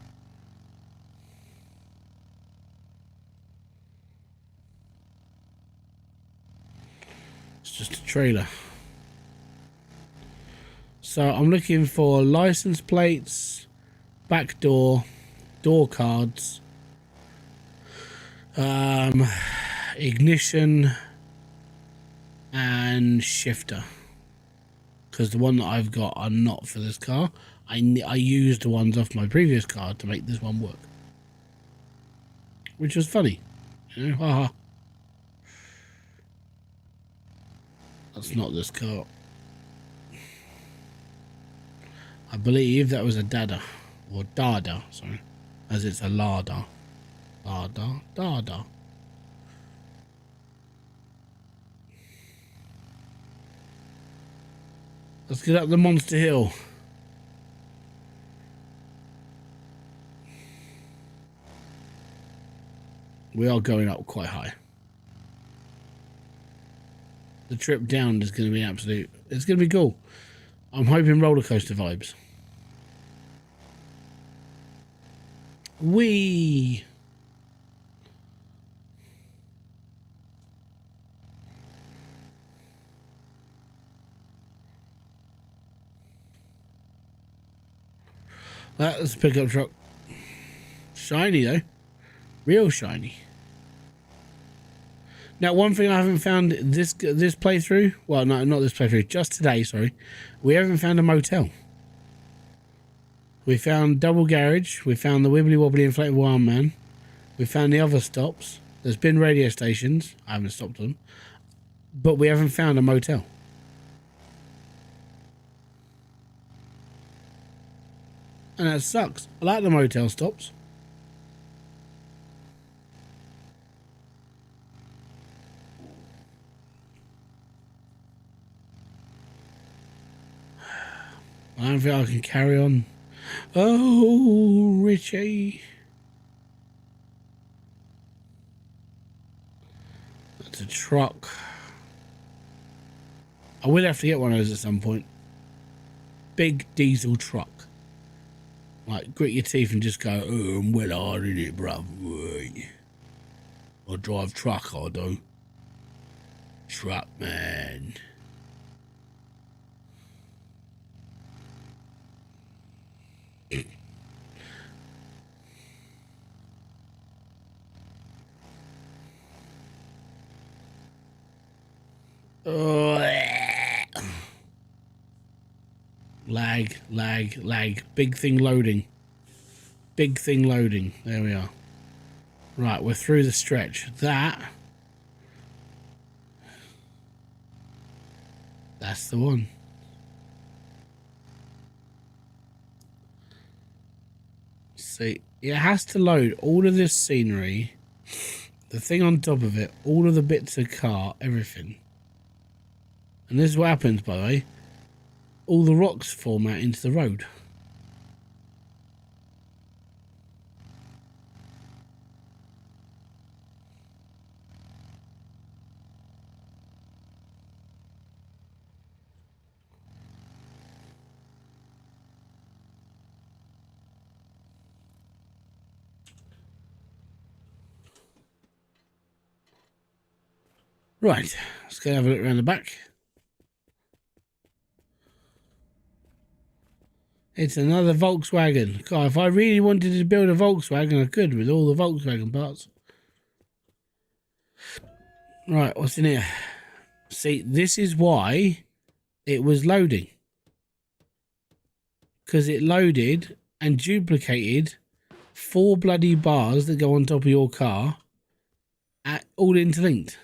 It's just a trailer. So I'm looking for license plates, back door, door cards, ignition, and shifter. Because the one that I've got are not for this car. I used the ones off my previous car to make this one work, which was funny. You know, haha. That's not this car. I believe that was a Dada, or Dada, sorry, as it's a Lada. Lada, Dada. Let's get up the monster hill. We are going up quite high. The trip down is going to be absolute. It's going to be cool. I'm hoping roller coaster vibes. Whee! That's a pickup truck. Shiny though. Real shiny. Now, one thing I haven't found this playthrough. Well, no, not this playthrough. Just today, sorry. We haven't found a motel. We found double garage. We found the wibbly wobbly inflatable arm man. We found the other stops. There's been radio stations. I haven't stopped them. But we haven't found a motel. And that sucks. I like the motel stops. I don't think I can carry on. Oh, Richie. That's a truck. I will have to get one of those at some point. Big diesel truck. Like, grit your teeth and just go, oh, I'm well hard in it, bruv. I drive truck, I do. Truck man. Lag. Big thing loading. Big thing loading. There we are. Right, we're through the stretch. That's the one. See, it has to load all of this scenery, the thing on top of it, all of the bits of car, everything. And this is what happens, by the way. All the rocks form out into the road. Right, let's go have a look around the back. It's another Volkswagen. God, if I really wanted to build a Volkswagen, I could with all the Volkswagen parts. Right, what's in here? See, this is why it was loading. Because it loaded and duplicated 4 bloody bars that go on top of your car, all interlinked.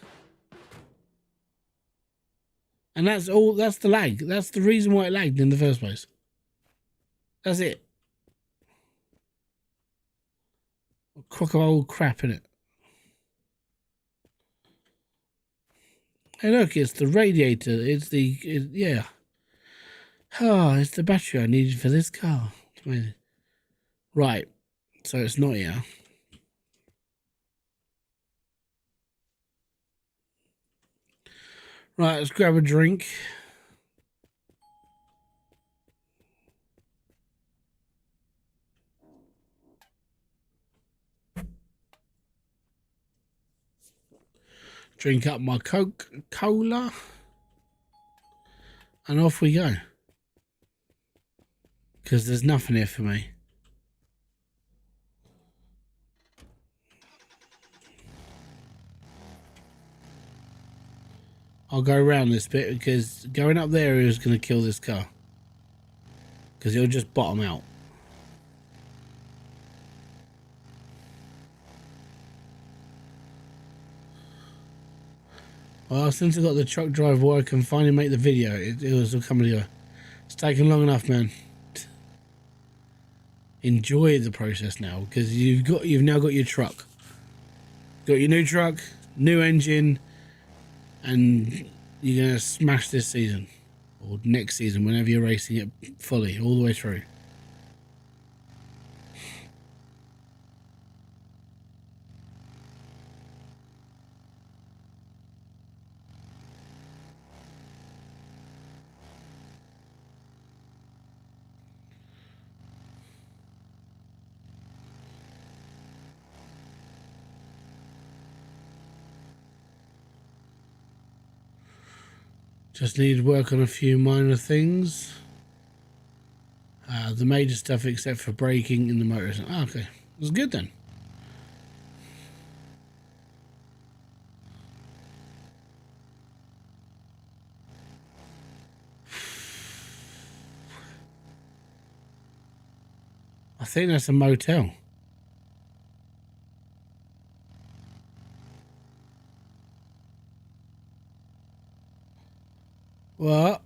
And that's the lag. That's the reason why it lagged in the first place. That's it. A crock of old crap in it. Hey, look, it's the radiator. Yeah. Oh, it's the battery I needed for this car. It's amazing. Right. So it's not here. Right, let's grab a drink. Drink up my Coca-Cola. And off we go. Because there's nothing here for me. I'll go around this bit because going up there is going to kill this car. Because it'll just bottom out. Well, since I got the truck drive where I can finally make the video, it was all coming together. It's taken long enough, man. Enjoy the process now, because you've now got your truck. Got your new truck, new engine, and you're gonna smash this season or next season whenever you're racing it fully all the way through. Just needed work on a few minor things. The major stuff except for braking in the motors. Oh, okay, it was good then. I think that's a motel. Well,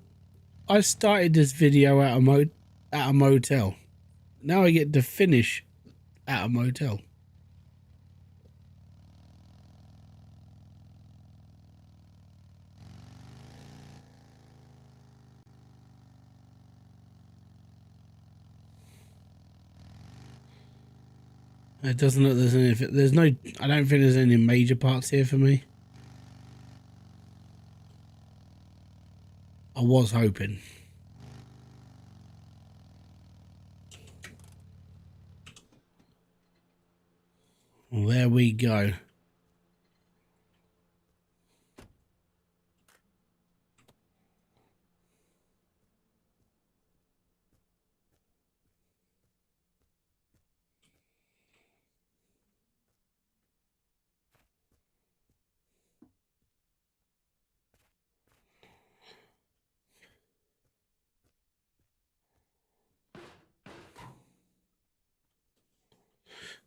I started this video at a motel. Now I get to finish at a motel. It doesn't look there's no. I don't think there's any major parts here for me. I was hoping. Well, there we go.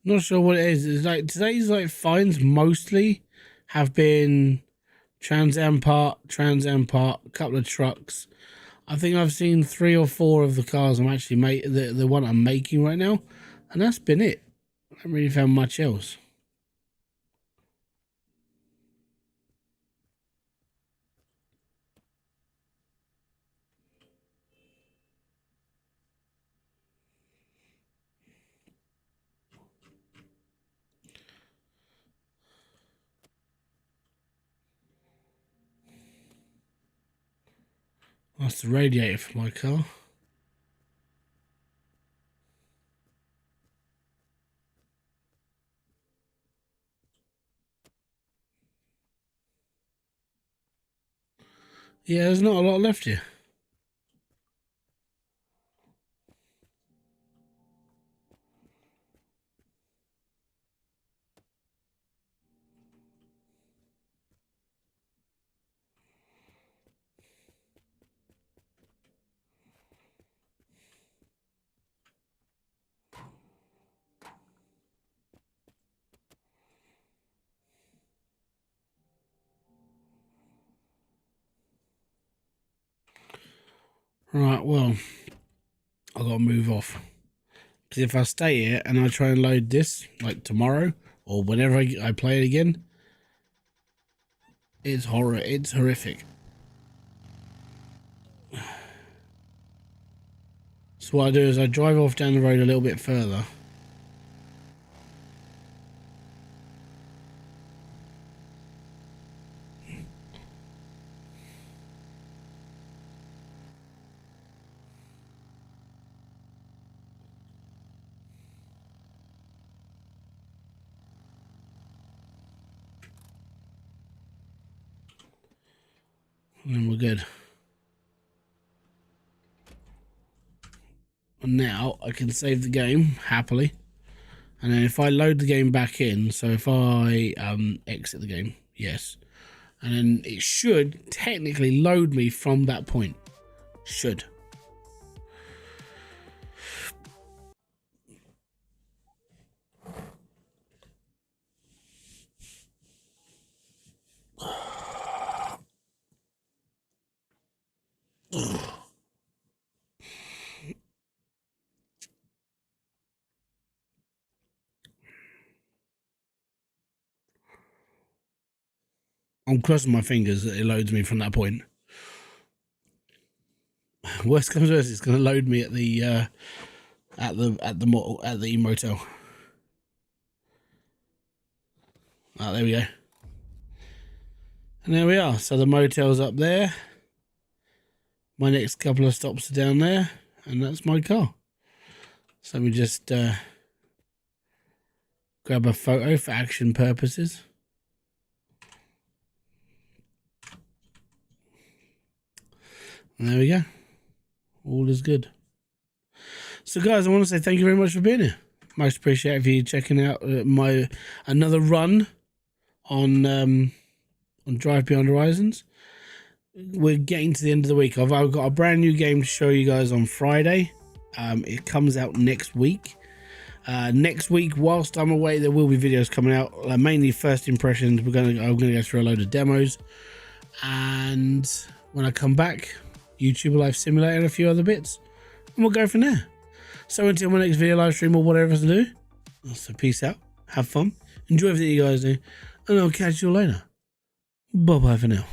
Not sure what it is. It's like today's finds mostly have been Trans Am part, a couple of trucks. I think I've seen 3 or 4 of the cars I'm actually the one I'm making right now, and that's been it. I haven't really found much else. That's the radiator for my car. Yeah, there's not a lot left here. Right, well, I gotta move off. Because if I stay here and I try and load this, like tomorrow or whenever I play it again, it's horrific. So what I do is I drive off down the road a little bit further. And then we're good. And now I can save the game happily. And then if I load the game back in, so if I exit the game, yes. And then it should technically load me from that point. Should. I'm crossing my fingers that it loads me from that point. Worst comes worst, it's going to load me at the motel. Oh, there we go. And there we are. So the motel's up there. My next couple of stops are down there, and that's my car. So we just grab a photo for action purposes. And there we go. All is good. So guys, I want to say thank you very much for being here. Most appreciated for you checking out my another run on Drive Beyond Horizons. We're getting to the end of the week. I've got a brand new game to show you guys on Friday. It comes out next week. Next week, whilst I'm away, there will be videos coming out. Mainly first impressions. I'm gonna go through a load of demos, and when I come back, YouTube Life Simulator and a few other bits, and we'll go from there. So until my next video live stream or whatever to do, so peace out, have fun, enjoy everything you guys do, and I'll catch you later. Bye bye for now.